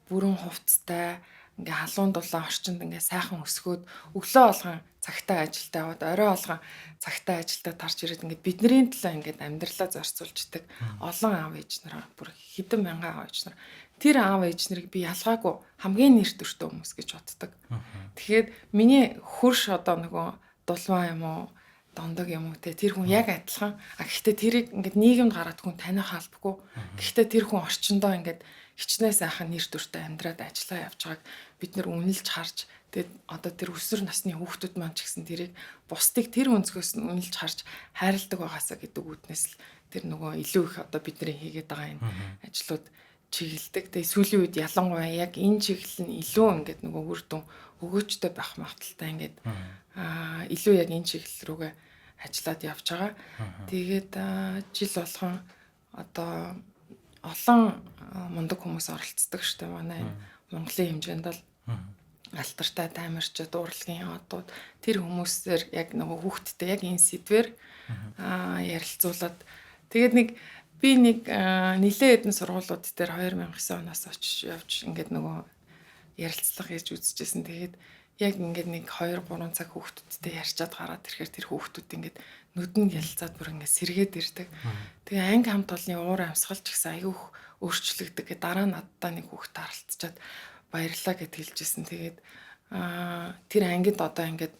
бүрэн хувцастай ингээ халуун дулаан орчинд ингээ сайхан өсгөөд өглөө болгон цагтаа ажилдаа аваад орой болгон цагтаа ажилдаа тарж ирээд ингээ бидний төлөө ингээ амьдралаа зарцуулж идэг олон аав ээж нар бүр хэдэн мянган аав ээж нар тэр аав ээж нарыг би ялгаагүй хамгийн нэр төртэй хүмүүс гэж боддог. Тэгэхээр миний хөрш одоо нөгөө дулваа юм уу дондог юм уу те тэр хүн яг адилхан гэхдээ тэрийг ингээ нийгэмд гараад хүн таних албагүй. Гэхдээ тэр хүн орчиндоо ингээ хичнээн сайхан нэр төртэй амьдраад ажиллаа явж байгааг бид нэр үнэлж харж тэгээд одоо тэр өсвөр насны хүүхдүүд маань ч гэсэн тэрийг бусдыг тэр өнцгөөс нь үнэлж харж хайрладаг байгаасаа гэдэг үднээс л тэр нөгөө илүү их одоо бидний хийгээд байгаа энэ ажлууд чиглэлдэг. Тэгээд сүүлийн үед ялангуяа яг энэ чиглэл нь илүү ингээд нөгөө үр дүн өгөөжтэй байх магадaltaй ингээд илүү яг энэ чиглэл рүүгээ ажиллаад явж байгаа. Тэгээд жил болгон одоо олон мундаг хүмүүс оролцдог шүү дээ манай Монголын хэмжээнд бол алтартай тамирчид урлагийн одууд тэр хүмүүсээр яг нөгөө хүүхдтэй яг энэ сэдвэр ярилцуулаад тэгээд би нэлээд хэдэн сургуулиуд дээр 2009 оноос очиж явж ингээд нөгөө ярилцлага хийж үзчихсэн. Тэгээд яг ингээд нэг 2 3 цаг хүүхдүүдтэй ярьчаад гараад ирэхээр тэр хүүхдүүд ингээд нүдэн ялцаад бүр ингээд сэргээд ирдэг. Тэгээ анги хамт олонний уур амьсгал ч гэсэн аюух өөрчлөгдөг. Гэ дараа нь надтай нэг хүүхд таралцчаад баярлаа гэд хэлжсэн. Тэгээд тэр ангид одоо ингээд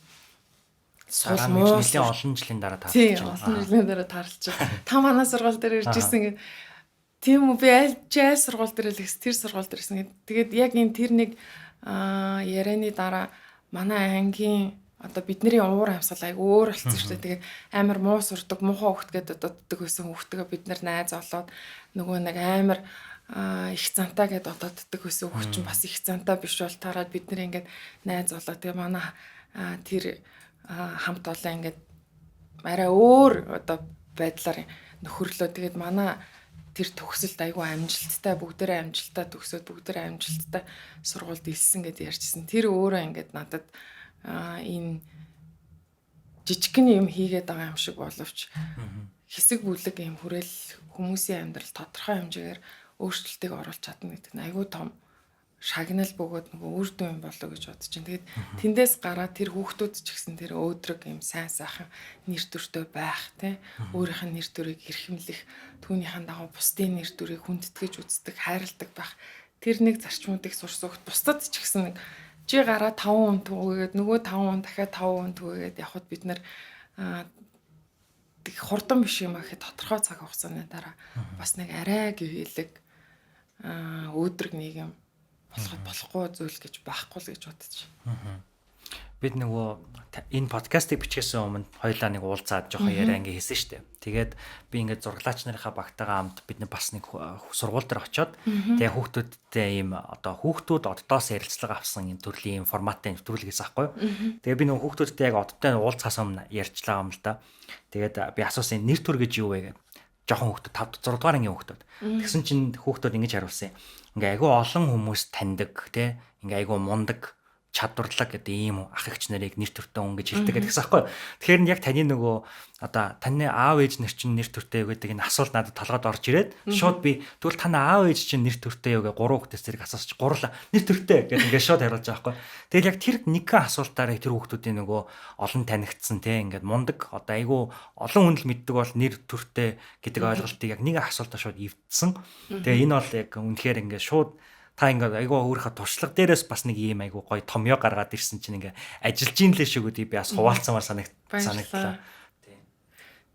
сул муу нэлээд олон жилийн дараа таарч байна. байна. Олон жилийн дараа таарч байна. Та манай сургууль дээр ирж ирсэн гэд. Тийм үү, би аль сургууль дээр л тэр сургууль дээр ирсэн гэд. Тэгээд яг энэ тэр нэг ярианы дараа манай ангийн одоо бидний уур амьсгал айгу өөр болсон шүү дээ. Тэгээд амар муу сурдаг, муухай хөвгт гэдэг доддог байсан хөвгтгөө бид нар найз олоод нөгөө нэг амар их цантаа гэдээ одооддаг байсан хөвгч чинь бас их цантаа биш бол тараад бид нар ингээд найз олоо. Тэгээ манай тэр хамт олон ингээд арай өөр одоо байдлаар нөхөрлөө. Тэгээд манай тэр төгсөлт айгүй амжилттай бүгдээрээ амжилттай төгсөөд бүгдээрээ амжилттай сургуульд илсэн гэдээ ярьжсэн. Тэр өөрөө ингээд надад энэ жижигхэн юм хийгээд байгаа юм шиг боловч хэсэг бүлэг юм хүрээл хүмүүсийн амьдрал тодорхой хэмжээгээр өөрчлөлтийг оруулах чадна гэдэг нь айгүй том шагнал бөгөөд нөгөө үр дүн юм болоо гэж бодож байна. Тэгээд тэндээс гараад тэр хүүхдүүд ч гэсэн тэр өөдрөг юм сайн сайхан нэр төртөө байх тий өөрийнх нь нэр төрийг эрхэмлэх түүнийхэн дагуу бусдын нэр төрийг хүндэтгэж үздэг хайрладаг байх тэр нэг зарчмуудыг сурсагт бусдад ч гэсэн нэг чи гараа 5 хүн түгээгээд нөгөө 5 хүн дахиад 5 хүн түгээгээд явхад бид нар тэг хурдан биш юм ахэд тодорхой цаг хугацааны дараа бас нэг арай гэвэлэг өөдрөг нийгэм болоход болохгүй зүйл гэж байхгүй л гэж бодож байна. Бид нөгөө энэ подкастыг бичгээс өмнө хоёулаа нэг уулзаад жоохон яриа ингээ хийсэн шүү дээ. Тэгээд би ингээд зураглаач нарынхаа багтайгаа хамт бид бас нэг сургууль дээр очиод тэгээ хүүхдүүдтэй ийм одоо хүүхдүүд оддоос ярилцлага авсан энэ төрлийн форматын нэвтрүүлгээс аахгүй. Тэгээ би нөгөө хүүхдүүдтэй яг оддтой уулзахаас өмнө ярьчлаа юм л да. Тэгээд би асуусан нэр төр гэж юу вэ гэдэг. Жохон хүүхдүүд 5 6 дугаар ангийн хүүхдүүд. Тэгсэн чинь хүүхдүүд ингэж хариулсан. Ингээ айгүй олон хүмүүс таньдаг те. Ингээ айгүй мундаг чадварлаг гэдэг ийм ах эгч нарыг нэр төртөө өнгөж хэлдэг гэдэгс аахгүй. Тэгэхээр яг таны нөгөө одоо таны аав ээж нар чинь нэр төртөө юу гэдэг энэ асуулт надад толгойд орж ирээд шууд би тэгвэл таны аав ээж чинь нэр төртөө юу гэ 3 хүүхдээс зэрэг асуусч гурлаа нэр төртөө гэдэг ингээд шууд хариулж байгаа аахгүй. Тэгэл яг тэр нэгэн асуултаараа тэр хүүхдүүдийн нөгөө олон танигдсан те ингээд мундаг одоо айгүй олон хүн л мэддэг бол нэр төртөө гэдэг ойлголтыг яг нэг асуултаа шууд эвдсэн. Тэгээ энэ бол яг үнэхээр ингээд шууд та ингээд айгүй өөрийнхөө туршлага дээрээс бас нэг ийм айгүй гоё томьёо гаргаад ирсэн чинь ингээд ажиллаж ийн лээ шүү гэдэг би бас хуваалцсамаар санагдлаа.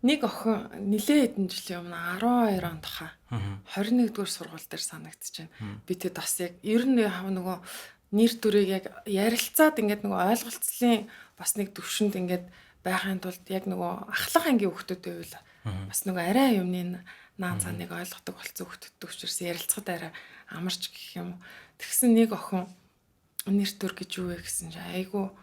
Нэг охин нилээ хэдэн жилийн өмнө 12 онд хаа 21-р сургууль дээр санагдчихэв. Би тэд бас яг ер нь нөгөө нэр төрийг яг ярилцаад ингээд нөгөө ойлголцлын бас нэг төвшөнд ингээд байхын тулд яг нөгөө ахлах ангийн хүүхдүүдтэй үйл бас нөгөө арай юмны наан цааныг ойлгодог болсон хүүхдүүдтэй учраас ярилцахад арай амарч гэх юм. Тэгсэн нэг охин нэр төр гэж юу вэ гэсэн чинь айгу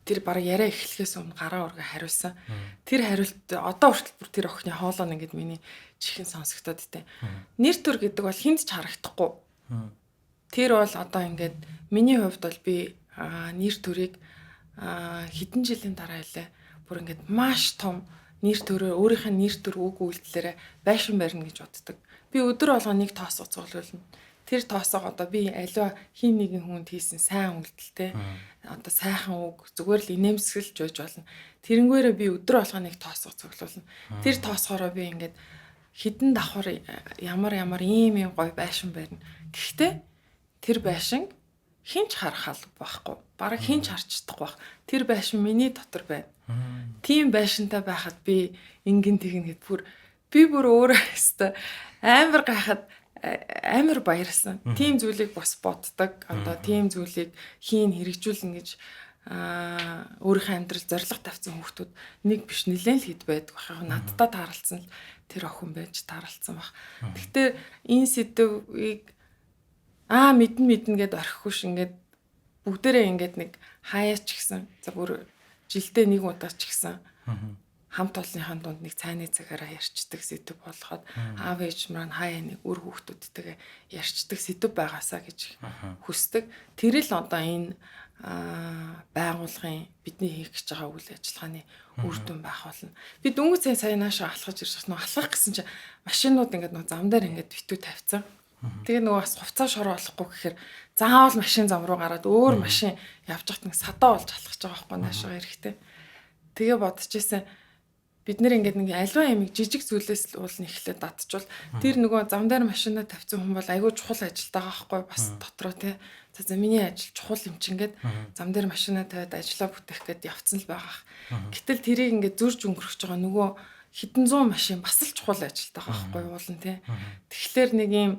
тэр баг яриа эхлэхээс өмнө гараа урга хариулсан. Тэр хариулт одоо хүртэл бүр тэр охины хоолой нь ингээд миний чихэн сонсогдоод тээ. Нэр төр гэдэг бол хинт ч харагдахгүй. Тэр бол одоо ингээд миний хувьд бол би нэр төрийг хэдэн жилийн дараа хэлээ. Бүр ингээд маш том нэр төрөөр өөрийнх нь нэр төр үг үйлдэлээрээ байшин барина гэж боддог. Би өдөр болгоо нэг тоос уцуулна. Тэр тоосоо одоо би аливаа хин нэгэн хүнд хийсэн сайн үйлдэлтэй одоо сайхан үг зүгээр л инээмсэглэж байж болно. Тэрэнгээрээ би өдөр болгоо нэг тоос уцуулна. Тэр тоосоороо би ингээд хідэн давхар ямар ийм гоё байшин барина. Гэхдээ тэр байшин хинч харах байхгүй. Бараг хинч харж чадахгүй байх. Тэр байшин миний дотор байна. Тийм байшинтай байхад би ингэн тэгнэ гэд би бүр өөрөө хэвээр амар гайхаад амар баярлсан. Тийм зүйлийг бас боддог. Одоо тийм зүйлийг хийн хэрэгжүүлнэ гэж өөрийнхөө амьдрал зориг тавьсан хүүхдүүд нэг биш нэлээд л хэд байдаг байх. Надтай таарлцсан л тэр охин байж таарлцсан баг. Гэхдээ энэ сэдвийг мэднэ гэд орхихгүй ш ингээд бүгдээрээ ингээд нэг хаяач гисэн. За бүр жилдээ нэг удаа ч гисэн. Хамт олонныхаа дунд нэг цайны цагаараа ярьцдаг сэдв болгоод аав ээж маань хаяа нэг үр хүүхдүүдтэйгээ ярьцдаг сэдв байгаасаа гэж хүсдэг. Тэр л одоо энэ байгууллагын бидний хийх гэж байгаа үйл ажиллагааны үр дүн байх болно. Би дөнгөж сая нааша алхаж ирж байна. Алхах гэсэн чинь машинууд ингээд зам дээр ингээд битүү тавьсан. Тэгээ нөгөө бас хувцас шороо болохгүй гэхээр заавал машин зам руу гараад өөр машин явж хахад нэг садаа болж алхаж байгаа байхгүй наашаа эрэхтэй. Тэгээ бодчихсэн бид нэр ингээд нэг альва ямиг жижиг зүйлээс л уулна эхлээд датчвал тэр нөгөө зам дээр машинаа тавьсан хүн бол айгүй чухал ажилтаа байхгүй бас дотроо те. За миний ажил чухал юм чи ингээд зам дээр машинаа тавиад ажиллаа бүтээх гээд явцсан л байгаа. Гэтэл тэрийг ингээд зурж өнгөрөх байгаа нөгөө хэдэн зуун машин бас л чухал ажилтаа байхгүй уулна те. Тэгэхээр нэг юм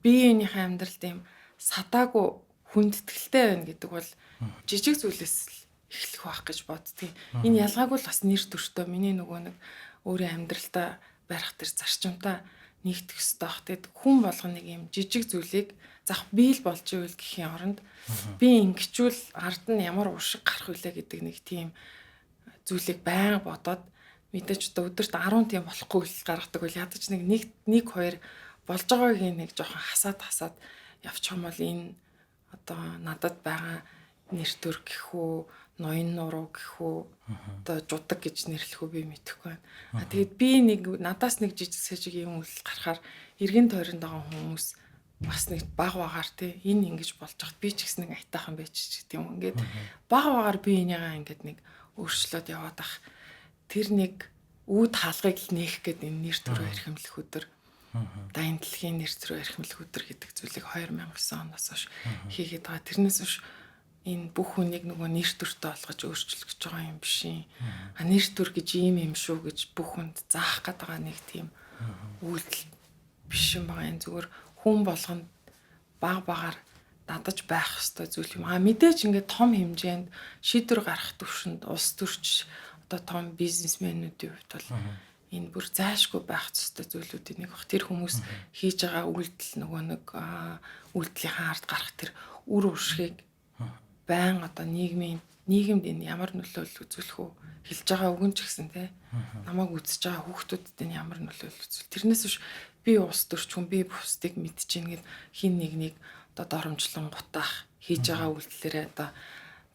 биеийнхээ амьдралд юм садаагүй хүндэтгэлтэй байна гэдэг бол жижиг зүйлээс л эхлэх байх гэж боддгийг. Энэ ялгаагүй л бас нэр төртөө миний нөгөө нэг өөрийн амьдралтаа барих тэр зарчимтаа нэгтгэх ёстой бах. Тэгэд хүн болгоно нэг юм жижиг зүйлийг зах бий л болж ивэл гэхийн оронд би ингэчүүл ард нь ямар уршиг гарах вүлээ гэдэг нэг тийм зүйлийг байн бодоод мэдээж өдөрт 10 тийм болохгүй л гаргадаг бол ядаж нэг 2 болж байгаагийн нэг жоохон хасаад явчих юм бол энэ одоо надад байгаа нэр төр гэхүү ноён нуруу гэхүү одоо жудаг гэж нэрлэхүү би мэдэхгүй байна. Тэгээд би нэг надаас нэг жижиг сажиг юм үйл гарахаар эргэн тойронд байгаа хүмүүс бас нэг баг багаар те энэ ингэж болж хат би ч гэсэн нэг айтаахан байж ч гэдэг юм. Ингээд баг багаар би энийгээ ингээд нэг өөрчлөөд яваад ах тэр нэг үүд хаалгыг л нээх гээд энэ нэр төрөө эрхэмлэх өдөр дайн дэлхийн нэр төрөө эрхэмлэх өдөр гэдэг зүйлийг 2009 оноос хойш хийгээд байгаа. Тэрнээс хойш энэ бүх хүнийг нөгөө нэр төртөө олгож өөрчлөх гэж байгаа юм биш юм. Нэр төр гэж юм шүү гэж бүх хүнд заах гээд байгаа нэг тийм үйлдэл биш юм байгаа. Энэ зүгээр хүн болгонд баг багаар дадаж байх ёстой зүйл юм. Мэдээж ингээд том хэмжээнд шийдвэр гаргах төвшөнд улс төрч одоо том бизнесмэнүүдийн хувьд бол энэ бүр зайшгүй байх ёстой зүйлүүдийн нэг бах. Тэр хүмүүс хийж байгаа үйлдэл нөгөө нэг үйлдэлийн ард гарах тэр үр уршгийг байн одоо нийгэмд энэ ямар нөлөөлөл үзүүлэх үү хэлж байгаа үгэн ч гэсэн те намайг үзэж байгаа хүүхдүүдэд энэ ямар нөлөөлөл үзүүл. Тэрнээс биш би улс төрч хүн би бусдыг мэдчихээн гэд хин нэг одоо доромжлон гутаах хийж байгаа үйлдэлээрээ одоо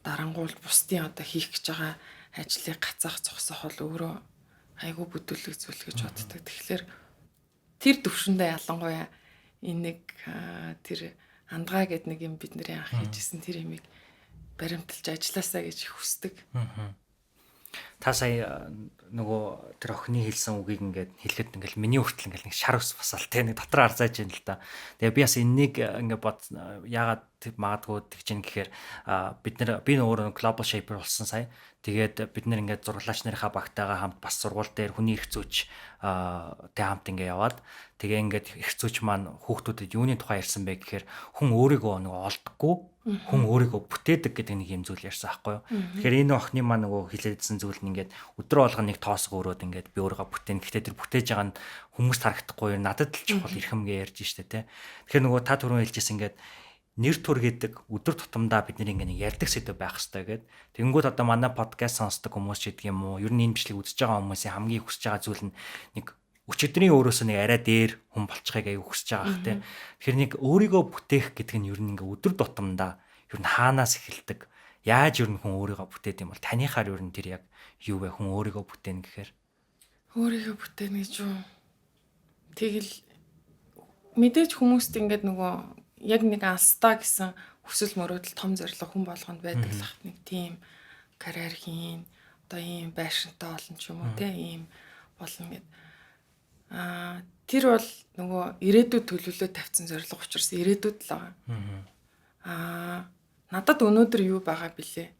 дарангуул бусдын одоо хийх гэж байгаа ажлыг гацаах зогсоох бол өөрөө айгүй бүдүүлэг зүйл гэж боддог. Тэгэхээр тэр төвшөндөө ялангуяа энэ нэг тэр андгаа гэд нэг юм бидний анх хийжсэн тэр юмыг баримталж ажилласаа гэж хүсдэг. Та сая нөгөө тэр охины хэлсэн үгийг ингээд хэлэхэд ингээд миний хүртэл ингээд нэг шар ус басаал те нэг дотор арзааж байна л да. Тэгээ би бас энэнийг ингээд бод яагаад магадгүй тэгж юм гэхээр би өөрөө global shaper болсон сая. Тэгээд бид нэр ингээд зурлаач нарынхаа багтайгаа хамт бас сургууль дээр хүний эрх зүйч тэ хамт ингээд яваад тэгээ ингээд эрх зүйч маань хүүхдүүдэд юуны тухай ярьсан бэ гэхээр хүн өөрийгөө нөгөө олдохгүй хүн өөрийгөө бүтээдэг гэдэг нэг юм зүйл ярьсан байхгүй юу. Тэгэхээр энэ охины маань нөгөө хэлээдсэн зүйл нь ингээд өдрөө болгоо нэг тоос гөрөөд ингээд би өөрийгөө бүтээн. Гэхдээ тэр бүтээж байгаа нь хүмүүст харагдахгүй надад л чухал эрхэмгээ ярьж штэ тэ. Тэгэхээр нөгөө та түрүүн хэлжсэн ингээд нэр төр гэдэг өдөр тутамдаа бид нэг ингэ ярьдаг сэдв байх хэрэгтэй гэдэг. Тэгэнгүүт одоо манай подкаст сонсдог хүмүүс ч гэдэг юм уу, ер нь энэ бичлэг үзэж байгаа хүмүүсийн хамгийн хүсэж байгаа зүйл нь нэг өчигдрийн өөрөөсөө нэг арай дээр хүн болчихыг аяа хүсэж байгаа хэ. Тэгэхээр нэг өөрийгөө бүтээх гэдэг нь ер нь ингээ өдөр тутамдаа ер нь хаанаас эхэлдэг? Яаж ер нь хүн өөрийгөө бүтээд юм бол танихаар ер нь тэр яг юу вэ? Хүн өөрийгөө бүтээн гэхээр өөрийгөө бүтээн гэж юу? Тэгэл мэдээж хүмүүст ингээд нөгөө яг нэг алстаа гэсэн хүсэл мөрөөдөл том зорилго хүн болгонд байдаг л ах нэг тийм карьер хийн одоо ийм байшинтай олон ч юм уу те ийм болно гэд тэр бол нөгөө ирээдүйд төлөвлөлөө тавьсан зорилго учраас ирээдүйд л байгаа. Надад өнөөдөр юу байгаа бilé?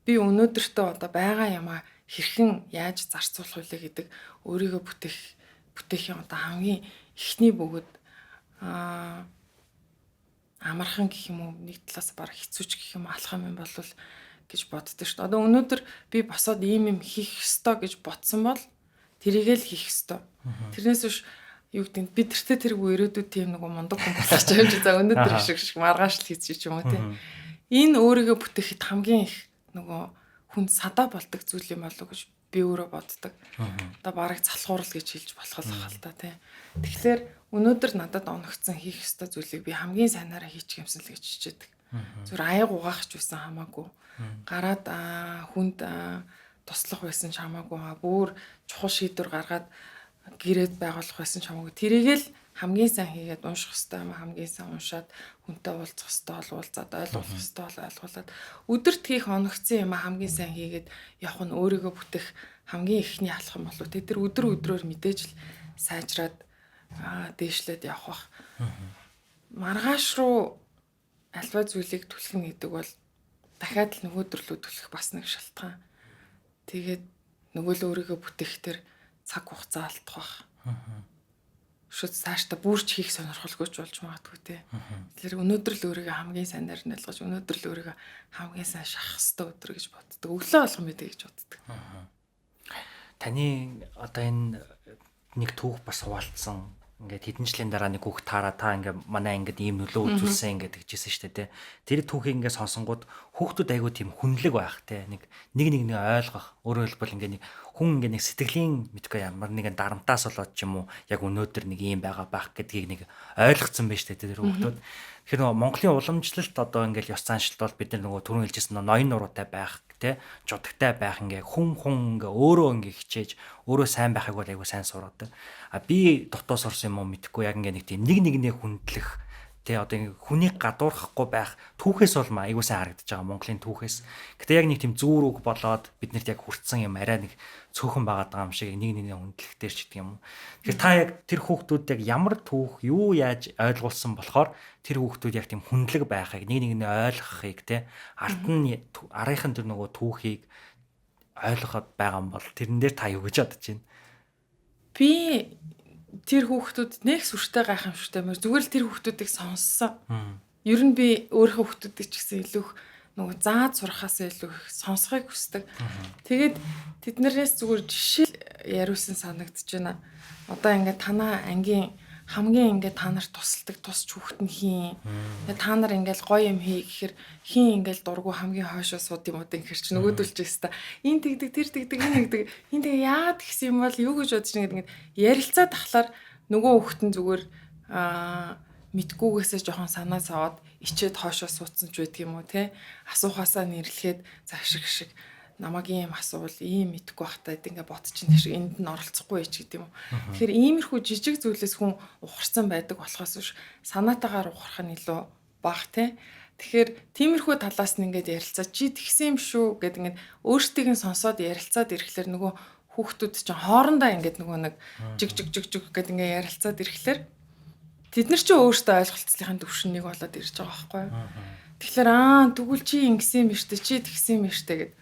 Би өнөөдөртөө одоо байгаа юмаа хэрхэн яаж зарцуулах вэ гэдэг өөрийгөө бүтээхийн одоо хамгийн эхний бөгөөд амархан гэх юм уу нэг талаас баг хэцүүч гэх юм алхам юм болвол гэж боддоо шүү дээ. Одоо өнөөдөр би босоод ийм юм хийх ёстой гэж бодсон бол тэрийгээ л хийх ёстой. Тэрнээс биш юу гэдэг нь би тэртээ тэргүй ирээдүйд тийм нэг мундаг хүн болох ч юм чи за өнөөдөр шиг маргааш л хийчих юм уу тийм. Энэ өөрийгөө бүтээхэд хамгийн их нөгөө хүнд садаа болдог зүйл юм болов уу гэж би өөрөө боддог. Одоо бараг залхуурал гэж хэлж болох л та тийм. Тэгэхээр өнөөдөр надад оногцсон хийх ёстой зүйлийг би хамгийн сайнаараа хийчих юмсан л гэж хичээдэг. Зүгээр аяг угаахч байсан хамаагүй. Гараад хүнд туслах байсан ч хамаагүй. Бүр чухал шийдвэр гаргаад гэрээд байгуулах байсан ч хамаагүй. Тэрийгэл хамгийн сайн хийгээд унших хэрэгтэй юм хамгийн сайн уншаад хүнтэй уулзах хэрэгтэй бол уулзаад ойлгох хэрэгтэй бол ойлгуулад өдөрт хийх оногцсон юм хамгийн сайн хийгээд явах нь өөрийгөө бүтээх хамгийн ихний алхам болов те тэр өдөр өдрөөр мэдээж л сайжраад дээшлээд явах бах. Маргааш руу альва зүйлийг түлхэнэ гэдэг бол дахиад л нөгөөдрөлөө түлхэх бас нэг шалтгаан. Тэгээд нөгөө л өөрийгөө бүтээх тэр цаг хугацаа алдах бах. Шүт цаашдаа бүрч хийх сонирхолгүйч болж магадгүй те. Тэгэхээр өнөөдөр л өөрийгөө хамгийн сайнаар нь ойлгож өнөөдөр л өөрийгөө хамгийн сайн шахах ёстой өдөр гэж боддог. Өглөө болгон мэдээ гэж боддог. Таны одоо энэ нэг түүх бас хуваалцсан. Ингээд хэдэн жилийн дараа нэг хүүхд таараа та ингээд манай ингээд ийм нөлөө үзүүлсэн ингээд гэжсэн шүү дээ. Тэр түүхийг ингээд сонсонгууд хүүхдүүд айгуу тийм хүнлэг байх те. Нэг ойлгох. Өөрөөр хэлбэл ингээд нэг хүн ингээд нэг сэтгэлийн мэдгүй ямар нэгэн дарамтаас болоод ч юм уу яг өнөөдөр нэг ийм байгаа байх гэдгийг нэг ойлгоцсон байж тээ тэр хүүхдүүд. Тэгэхээр нөгөө Монголын уламжлалт одоо ингээд ёс заншилт бол бид нар нөгөө түрүүн хэлжсэн ноён нуруутай байх те жудагтай байх ингээ хүн ингээ өөрөө ингээ хичээж өөрөө сайн байхыг бол айгуу сайн сургадаг. Би дотоос орсон юм уу мэдэхгүй яг ингээ нэг тийм нэгнээ хүндлэх те одоо ингээ хүнийг гадуурхахгүй байх түүхээс бол айгуу сайн харагдаж байгаа Монголын түүхээс. Гэтэ яг нэг тийм зүүр үг болоод биднэрт яг хүртсэн юм арай нэг цөөхөн байгаа юм шиг нэгнээ хүндлэхтэй ч гэдэг юм уу. Тэгэхээр та яг тэр хүүхдүүд яг ямар түүх юу яаж ойлгуулсан болохоор тэр хүүхдүүд яг тийм хүндлэг байхыг нэгнээ ойлгохыг те арийнхын тэр нөгөө түүхийг ойлгоход байгаа юм бол тэрэн дээр та юу гэж бодож байна? Би тэр хүүхдүүд нэг сүртэй гайхамшигтай мөр зүгээр л тэр хүүхдүүдийг сонссон. Ер нь би өөрийнхөө хүүхдүүдийг ч гэсэн илүү нөгөө зааж сурахаас илүү их сонсхийг хүсдэг. Тэгээд тэднэрээс зүгээр жишээ яриулсан санагдаж байна. Одоо ингээд танаа ангийн хамгийн ингээд та нарт тусалдаг тусч хүүхэд нь хийн. Тэгээ та нар ингээд гоё юм хий гэхээр хийн ингээд дургу хамгийн хойшоо сууд юм уу гэхэр чи нөгөөдөлж байста. Энд тэгдэг тэр тэгдэг энэ тэгдэг. Энд тэгээ яад гэсэн юм бол юу гэж бодож байгаа ингээд ярилцаад тахлаар нөгөө хүүхэд нь зүгээр мэдгүйгээсээ жоохон санаа саваад ичээд хойшоо суудсан ч байдаг юм уу те. Асуухаасаа нэрлэхэд заашиг шиг намаг ийм асуувал ийм мэдгүй байхтай ингээ бодчих тийм шиг энд нь оролцохгүй ч гэдэг юм уу. Тэгэхээр иймэрхүү жижиг зүйлээс хүн ухарсан байдаг болохоос биш санаатаагаар ухрах нь илүү бага те. Тэгэхээр тиймэрхүү талаас нь ингээд ярилцаад чи тэгсэн юм шүү гэд ингээд өөрсдийг нь сонсоод ярилцаад ирэхлээр нөгөө хүүхдүүд чинь хоорондоо ингээд нөгөө нэг жиг гэд ингээд ярилцаад ирэхлээр тэд нар чинь өөрсдөө ойлголцлынхаа төвшнийг болоод ирж байгаа байхгүй юу. Тэгэхээр тэгвэл чи ингэсэн юм шүү дээ чи тэгсэн юм шүү дээ гэд.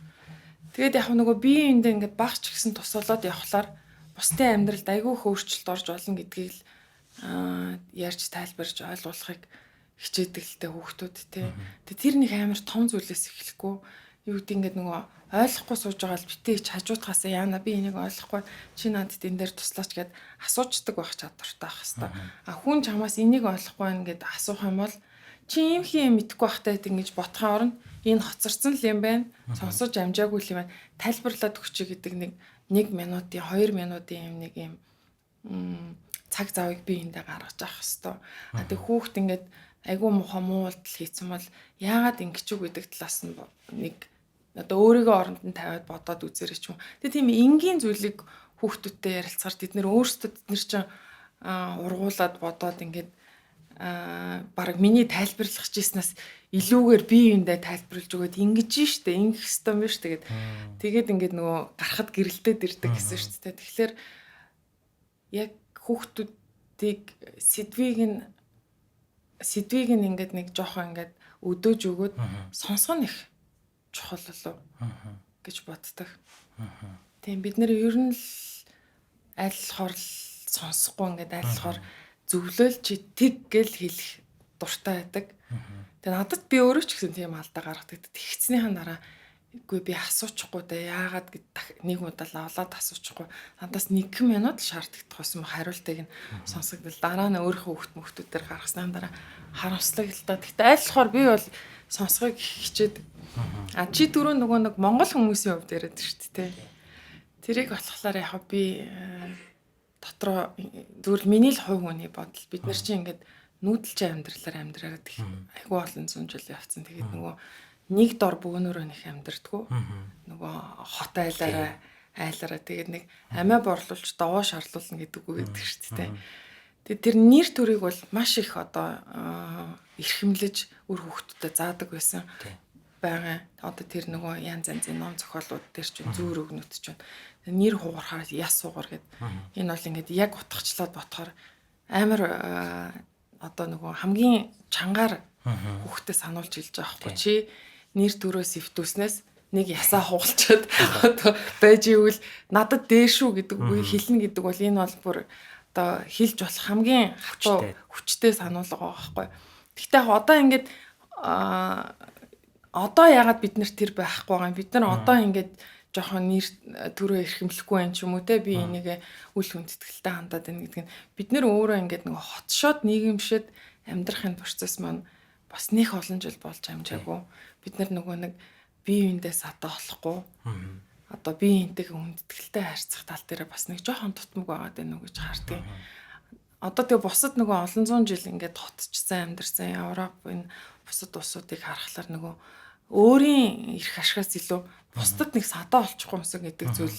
Тэгээд яг нөгөө биеиндээ ингээд багч гисэн тусалаад явхлаар бусдын амьдралд айгүй хөөрчлөлт орж болно гэдгийг л ярьж тайлбарж ойлгуулахыг хичээдэг л дээ хүүхдүүд те. Тэгээд тэр нэг амар том зүйлээс эхлэхгүй юу гэдэг ингээд нөгөө ойлгохгүй сууж байгаа л битээ ч хажуудгаасаа яана би энийг ойлгохгүй чи надад энэ дээр туслаач гэд асуучдаг байх чадвартай байх хэвээр. Хүн чамаас энийг ойлгохгүй байна гэд асуух юм бол чи ийм хин мэдхгүй байхтай ингэж бодохын оронд энэ хоцорсон л юм байна. Сонсож амжаагүй л юм байна. Тайлбарлаад өгчэй гэдэг нэг минутын 2 минутын юм нэг юм цаг завыг би эндээ гаргаж авах хэвээр. Тэг хүүхд ингээд айгүй муухай хийцэн бол яагаад ингэж үг гэдэг талаас нь нэг одоо өөрийгөө оронд нь тавиад бодоод үзээрэй ч юм. Тэг тийм энгийн зүйлийг хүүхдүүдтэй ярилцахаар тэд нэр өөрсдөө тэд нар чинь ургуулад бодоод ингээд бараг миний тайлбарлах гэснээс илүүгээр би юундаа тайлбарлаж өгöd ингэж штэ ингэх хэвээр юм штэ тэгээд ингээд нөгөө гарахад гэрэлтээд ирдэг гэсэн штэ. Тэгэхээр яг хүүхдүүдийг сэдвийг нь ингээд нэг жоохон ингээд өдөөж өгöd сонсох нь их чухал болов гэж боддог. Тийм бид нэр ер нь л аль болохоор сонсохгүй ингээд аль болохоор зөвлөөл чи тэг гэл хэлэх дуртай байдаг. Тэгээ надад би өөрөө ч гэсэн тийм алдаа гаргадаг. Тэгцснийхаа дараа үгүй би асуучихгүй да яагаад гэд нэг удаа аваад асуучихгүй. Надаас 1 минут л шаарддаг байсан хариултыг нь сонсогдол. Дараа нь өөрийнхөө хүүхдүүдээр гаргаснаа дараа харамслаг л да. Тэгтээ аль болохоор би бол сонсхийг хичээд чи түрүү нөгөө нэг монгол хүмүүсийн хувьд яриад шүү дээ. Тэрийг болохоор яг би дотроо зүгээр миний л хувь хүний бодол бид нар чинь ингээд нүүдэлчин амьдралаар амьдраад айгүй олон зуун жил явцсан. Тэгээд нөгөө нэг дор бөөнөрөө нэх амьдрдгүү. Нөгөө хот айлаараа тэгээд нэг амиа борлуулж довоо шарлуулна гэдэг үг гэдэг шүү дээ. Тэгээ тэр нэр төрийг бол маш их одоо эрхэмлэж үр хөвгтөд заадаг байсан. Байгаа. Одоо тэр нөгөө янз янзын ном зохиолууд дээр ч зүүр өгнөт ч нэр хугарахаар яс суугар гэдэг. Энэ бол ингээд яг утгачлаад ботхоор амар одоо нөгөө хамгийн чангаар хүүхдэд сануулж хэлж байгаа байхгүй чи нэр төрөөс эвтүүснээс нэг ясаа хугалчаад одоо байж ивэл надад дээр шүү гэдэг үгийг хэлнэ гэдэг бол энэ бол бүр одоо хэлж болох хамгийн хүчтэй сануулга байгаа байхгүй. Гэхдээ яг одоо ингээд одоо яагаад бид нар тэр байхгүй байгаа юм? Бид нар одоо ингээд жоохон нэр төрөө эрхэмлэхгүй байх юм уу те би энийг үл хүндэтгэлтэй хандаад байна гэдэг нь бид нар өөрөө ингээд нэг хотшоод нийгэмшэд амьдрахын процесс маань бас нэг олон жил болж амжаагүй. Бид нар нөгөө нэг бие биендээ сатаа болохгүй. Одоо бие биентэйгээ хүндэтгэлтэй харьцах тал дээр бас нэг жоохон тутмаг байгаад байна уу гэж хардгийг. Одоо тэгээ бусад нөгөө олон зуун жил ингээд хотчсан амьдарсан Европ энэ бусад улсуудыг харахаар нөгөө өөрийн эрх ашигаас илүү бусдад нэг садаа олчихгүй юмсан гэдэг зүйл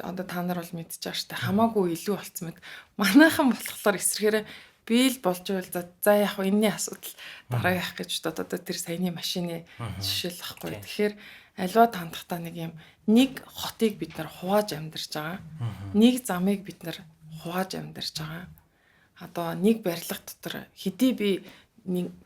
одоо та нар бол мэдчихэж байгаа шүү дээ. Хамаагүй илүү болцсон мэт. Манайхан болохоор эсрэхээрээ би л болж байвал за яг энэний асуудал дараа явах гэж одоо тэр саяны машины жишээл ахгүй. Тэгэхээр альва тандахтаа нэг юм нэг хотыг бид нар хувааж амьдарч байгаа. Нэг замыг бид нар хувааж амьдарч байгаа. Одоо нэг барилга дотор хэдий би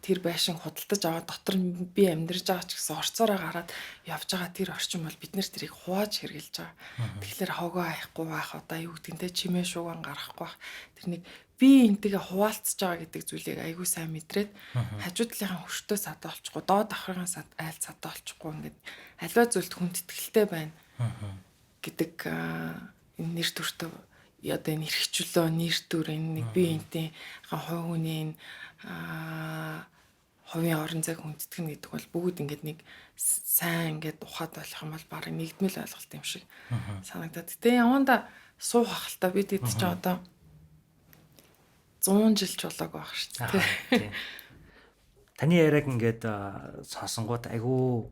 тэр байшин худалдаж аваад дотор нь би амьдарч байгаа ч гэсэн орцоороо гараад явж байгаа тэр орчин бол бид нэр тэрийг хувааж хэрглэж байгаа. Тэгэхээр хогоо аяхгүй байх одоо юу гэдэнтэй чимээ шууган гарахгүй байх. Тэр нэг би энтэйгээ хуваалцж байгаа гэдэг зүйлийг айгүй сайн мэдрээд хажуу талынхаа хөштөө садаа олчихгүй доод давхрын айл садаа олчихгүй ингээд аливаа зүйлд хүндэтгэлтэй байна гэдэг энэ нэр төртөө одоо энэ эрхчлөө нэр төр энэ нэг би энтэй хувь хүний хувийн орон зайг хүндэтгэн гэдэг бол бүгд ингээд нэг сайн ингээд ухаад болох юм бол барыг нэгдмэл ойлголт юм шиг санагдаад. Тэгээ яванда суух ахalta бид хэд ч одоо 100 жил ч болоог байх шүү дээ. Таны яриаг ингээд сонсонгууд айгүй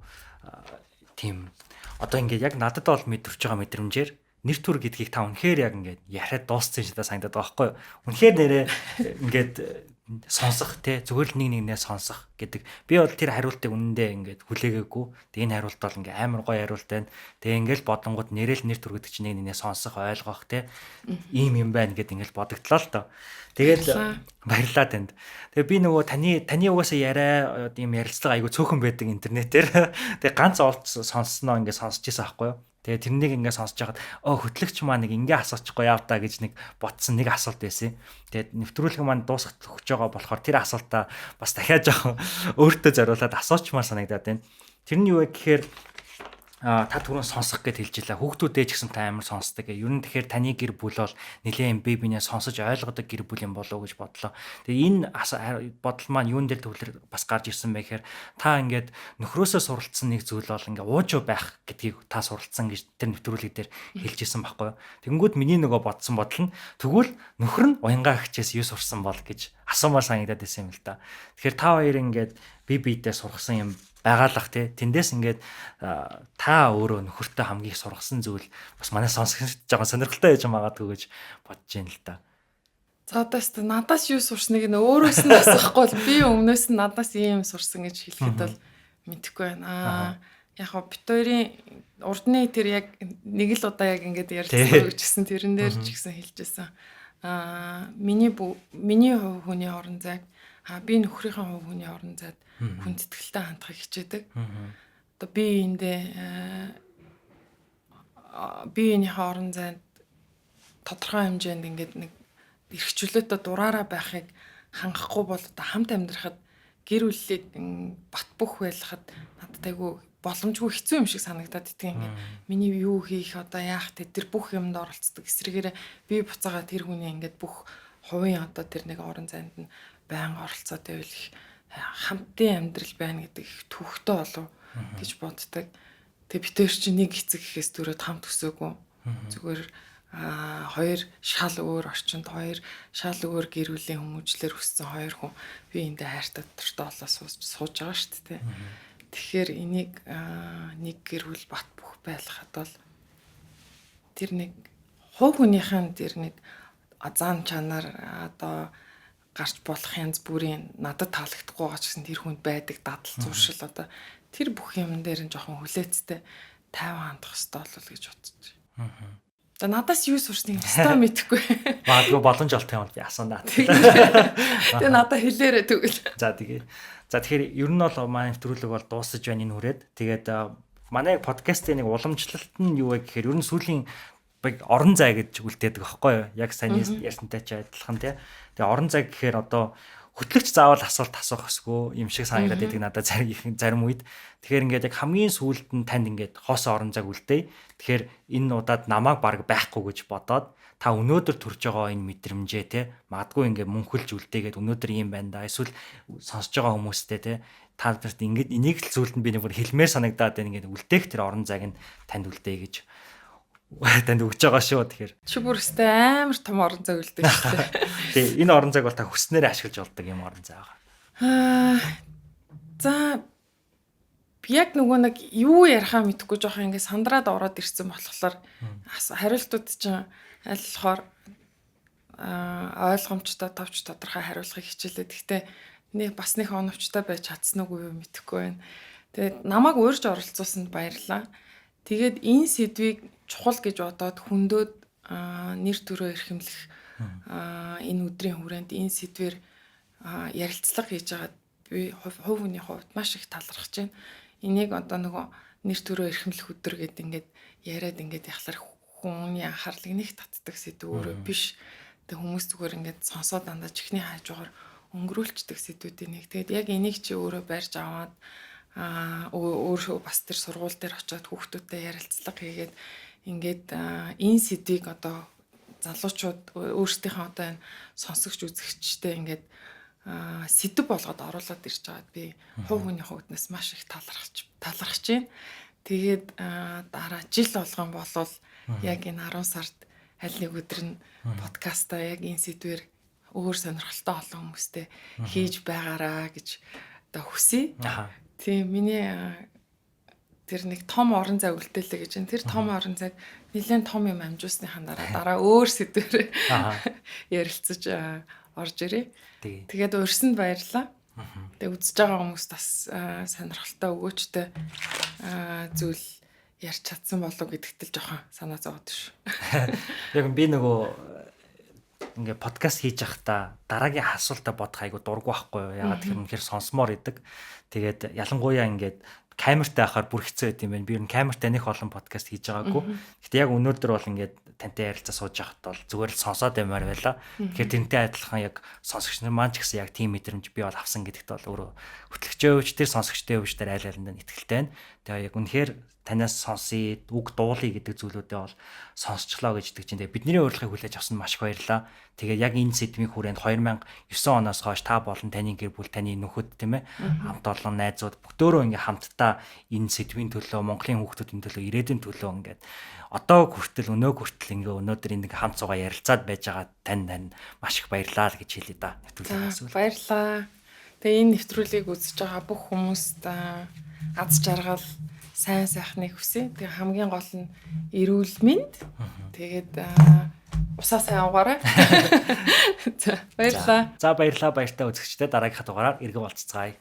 тийм одоо ингээд яг надад бол мэдэрч байгаа мэдрэмжээр нэр төр гэдгийг та үнэхээр яг ингээд яриад дууссан юм шиг санагдаад байгаа байхгүй юу? Үнэхээр нэрээ ингээд сонсох те зүгээр л нэг нэгнээ сонсох гэдэг. Би бол тэр хариултыг үнэндээ ингээд хүлээгээгүй. Тэг энэ хариулт бол ингээд амар гоё хариулт байна. Тэг ингээд бодонгууд нэрэл нэр төр гэдэг чинь нэг нэгнээ сонсох, ойлгох те ийм юм байна гэд ингээд бодогдлоо л доо. Тэгэл баярлалаа танд. Тэгээ би нөгөө таны угаасаа яриа ийм ярилцлага айгу цөөхөн байдаг интернетээр. Тэгээ ганц олд сонссноо ингээд сонсч ийсэн аахгүй юу? Тэгээ тэрнийг ингээд сонсож хагаад хөтлөгч маань нэг ингээ асуучихгүй яав та гэж нэг ботсон нэг асуулт байсан. Тэгээд нэвтрүүлэг маань дуусах өгч байгаа болохоор тэр асуултаа бас дахиад жоохон өөртөө зориулаад асуучмаар санагдаад байна. Тэрний юу вэ гэхээр та түрүүн сонсох гэж хэлж илаа. Хүүхдүүдээ ч гэсэн та амар сонсдог. Ер нь тэгэхээр таны гэр бүл бол нэлээд бие биенээ сонсож ойлгодог гэр бүл юм болов уу гэж бодлоо. Тэгээ энэ бодол маань юун дээр төвлөр бас гарч ирсэн бэ гэхээр та ингээд нөхрөөсөө суралцсан нэг зүйл бол ингээд уужуу байх гэдгийг та суралцсан гэж тэр нэвтрүүлэг дээр хэлж ирсэн байхгүй юу. Тэгэнгүүт миний нөгөө бодсон бодол нь тэгвэл нөхөр нь уянгаа агчээс юу сурсан бол гэж асуумаар санагдаад байсан юм л да. Тэгэхээр та хоёр ингээд бие биедээ сургасан юм байгаалах тий тэндээс ингээд та өөрөө нөхөртөө хамгийн их сургасан зүйл бас манай сонсогч жоохон сонирхолтой байж магадгүй гэж бодож байна л да. За одоос надаас юу сурсныг нь өөрөөс нь асуухгүй бол би өмнөөс нь надаас ийм сурсан гэж хэлэхэд бол мэдэхгүй байна. Яг хоо бит хоёрын урдны тэр яг нэг л удаа яг ингээд ярилцсан гэжсэн тэрэн дээр ч гэсэн хэлжсэн. Миний хувь хүний орон зайг би нөхрийнхээ хувь хүний орон зайд хүндэтгэлтэй хандахыг хичээдэг. Одоо биеийнхээ орон зайд тодорхой хэмжээнд ингээд нэг эрхчлөөтэй дураараа байхыг хангахгүй бол одоо хамт амьдрахад гэр бүлийг бат бөх байлгахад надад айгүй боломжгүй хэцүү юм шиг санагдаад идэг ингээд миний юу хийх одоо яах тэр бүх юмд оролцдог эсрэгээр би буцаага тэр хүний ингээд бүх хувийн одоо тэр нэг орон зайд нь байнга оролцоод байвал хамтын амьдрал байна гэдэг их төвхтэй болов гэж боддог. Тэгээ бид хоёр чинь нэг эцэг гэхээс төрөд хамт өсөөгүй. Зүгээр хоёр шал өөр орчинд хоёр шал өөр гэр бүлийн хүмүүжлэр өссөн хоёр хүн би эндээ хайртай дуртай болоо сууж байгаа шүү дээ. Тэгэхээр энийг нэг гэр бүл бат бөх байлгахад бол тэр нэг хувь хүнийхэн тэр нэг зан чанар одоо гарч болох янз бүрийн надад таалагдахгүй байгаа ч гэсэн тэр хүнд байдаг дадал зуршил одоо тэр бүх юм дээр нь жоохон хүлээцтэй тайван хандах хэрэгтэй болов гэж бодчих. За надаас юу сурсныг өстой мэдэхгүй. Магадгүй боломж олт юм бол би асуунаа. Тэгээ надад хэлээрэ тэгвэл. За тэгэхээр ер нь бол манай нэвтрүүлэг бол дуусаж байна энэ хүрээд. Тэгээд манай подкастын нэг уламжлалт нь юу вэ гэхээр ер нь сүүлийн орон зай гэж үлдээдэг байхгүй юу? Яг сайн ярьсантай ч адилхан тий. Тэгээ орон зай гэхээр одоо хөтлөгч заавал асуулт асуух хэсгүй юм шиг санагдаад байдаг надад зарим үед. Тэгэхээр ингээд яг хамгийн сүүлд нь танд ингээд хоосон орон зайг үлдээе. Тэгэхээр энэ удаад намайг баг байхгүй гэж бодоод та өнөөдөр төрж байгаа энэ мэдрэмжээ те магадгүй ингээд мөнхөлж үлдээгээд өнөөдөр юм байна да. Эсвэл сонсож байгаа хүмүүстэй те та нарт ингээд энийг л зүйлд нь би нэг хэлмээр санагдаад байна ингээд үлдээх тэр орон зайг нь танд үлдээе гэж танд өгж байгаа шүү. Тэгэхээр чи бүр өстэй амар том орон зай үлдээ шүү. Тэгээ энэ орон зайг бол та хүснээр ашиглаж болдог юм орон зай байгаа. За яг нөгөө нэг юу ярихаа мэдэхгүй жоохон ингээд сандраад ороод ирсэн болохоор хариултууд чинь аль болохоор ойлгомжтой товч тодорхой хариулахыг хичээлээ. Гэхдээ нэг бас нэг оновчтой байж чадсан уу юу мэдэхгүй байна. Тэгээд намайг уурж оролцуулсанд баярлалаа. Тэгээд энэ сэдвийг чухал гэж бодоод хүндөөд нэр төрөө эрхэмлэх энэ өдрийн хүрээнд энэ сэдвэр ярилцлага хийж байгаад би хувь хүний хувьд маш их талархаж байна. Энийг одоо нөгөө нэр төрөө эрхэмлэх өдөр гэдэг ингээд яриад ингээд яхалаар хүний анхаарлыг нэг татдаг сэдв өөрөө биш. Тэг хүмүүс зүгээр ингээд сонсоод дандаа чихний хажуугаар өнгөрүүлцдэг сэдвүүдийн нэг. Тэгээд яг энийг чи өөрөө барьж аваад өөрөө бас тэр сургууль дээр очиод хүүхдүүдтэй ярилцлага хийгээд ингээд энэ сэдвийг одоо залуучууд өөрсдийнхөө одоо энэ сонсогч үзэгчтэй ингээд сэдв болгоод оруулаад ирж байгаад би хувь хүний хувьднаас маш их талархаж байна. Тэгээд дараа жил болгон болвол яг энэ 10 сард аль нэг өдөр нь подкаста яг энэ сэдвэр өөр сонирхолтой олон хүмүүстэй хийж байгаараа гэж одоо хүсье. Тийм миний тэр нэг том орон зай үлдээлээ гэж байна. Тэр том орон зайг нэлээд том юм амжуулсныхаа дараа өөр сэдвээр ярилцаж орж ирээ. Тэгээд урьсанд баярлалаа. Тэгээд үзэж байгаа хүмүүст бас сонирхолтой өгөөчтэй зүйл ярьж чадсан болов гэдэгт л жоохон санаа зовоод шүү. Яг би нөгөө ингээ подкаст хийж явахдаа дараагийн асуултаа бодох айгу дургу байхгүй юу? Ягаад гэхээр үнэхээр сонсомоор идэг. Тэгээд ялангуяа ингээд камертай ахаар бүр хэцүү байт юм байна. Би ер нь камертай нэх олон подкаст хийж байгаагүй. Гэхдээ яг өнөөдөр бол ингээд тантай ярилцаа сууж байхад бол зүгээр л сонсоод юмар байла. Тэгэхээр тэрнтэй адилхан яг сонсогч нар маань ч гэсэн яг тийм мэдрэмж би бол авсан гэдэгт бол өөрөө хөтлөгчөө өвч тэр сонсогчтой өвч тэр айл айланд итгэлтэй байна. Тэгээ яг үнэхээр танаас сонсъё, үг дуулъя гэдэг зүйлүүдээ бол сонсчлоо гэж итгэж байна. Бидний урилгыг хүлээж авсан маш их баярлалаа. Тэгээд яг энэ сэдвийн хүрээнд 2009 оноос хойш та болон таны гэр бүл, таны нөхөд тийм ээ, хамт олон найзууд бүгдөө ингээ хамтдаа энэ сэдвийн төлөө, Монголын хүүхдүүдийн төлөө, ирээдүйн төлөө ингээд одоо хүртэл ингээ өнөөдөр энэ хамт суугаа ярилцаад байж байгаа тань маш их баярлалаа гэж хэлье да. Нэвтрүүлгээс баярлалаа. Тэгээ энэ нэвтрүүлгийг үзэж байгаа бүх хүмүүст аз жаргал сайн сайхныг хүсье. Тэгээ хамгийн гол нь эрүүл мэнд. Тэгээд усаа сайн уугаарай. За баярлалаа. За баярлалаа баяртай үзэгчдээ дараагийнхаа дугаараар иргэн болцгаая.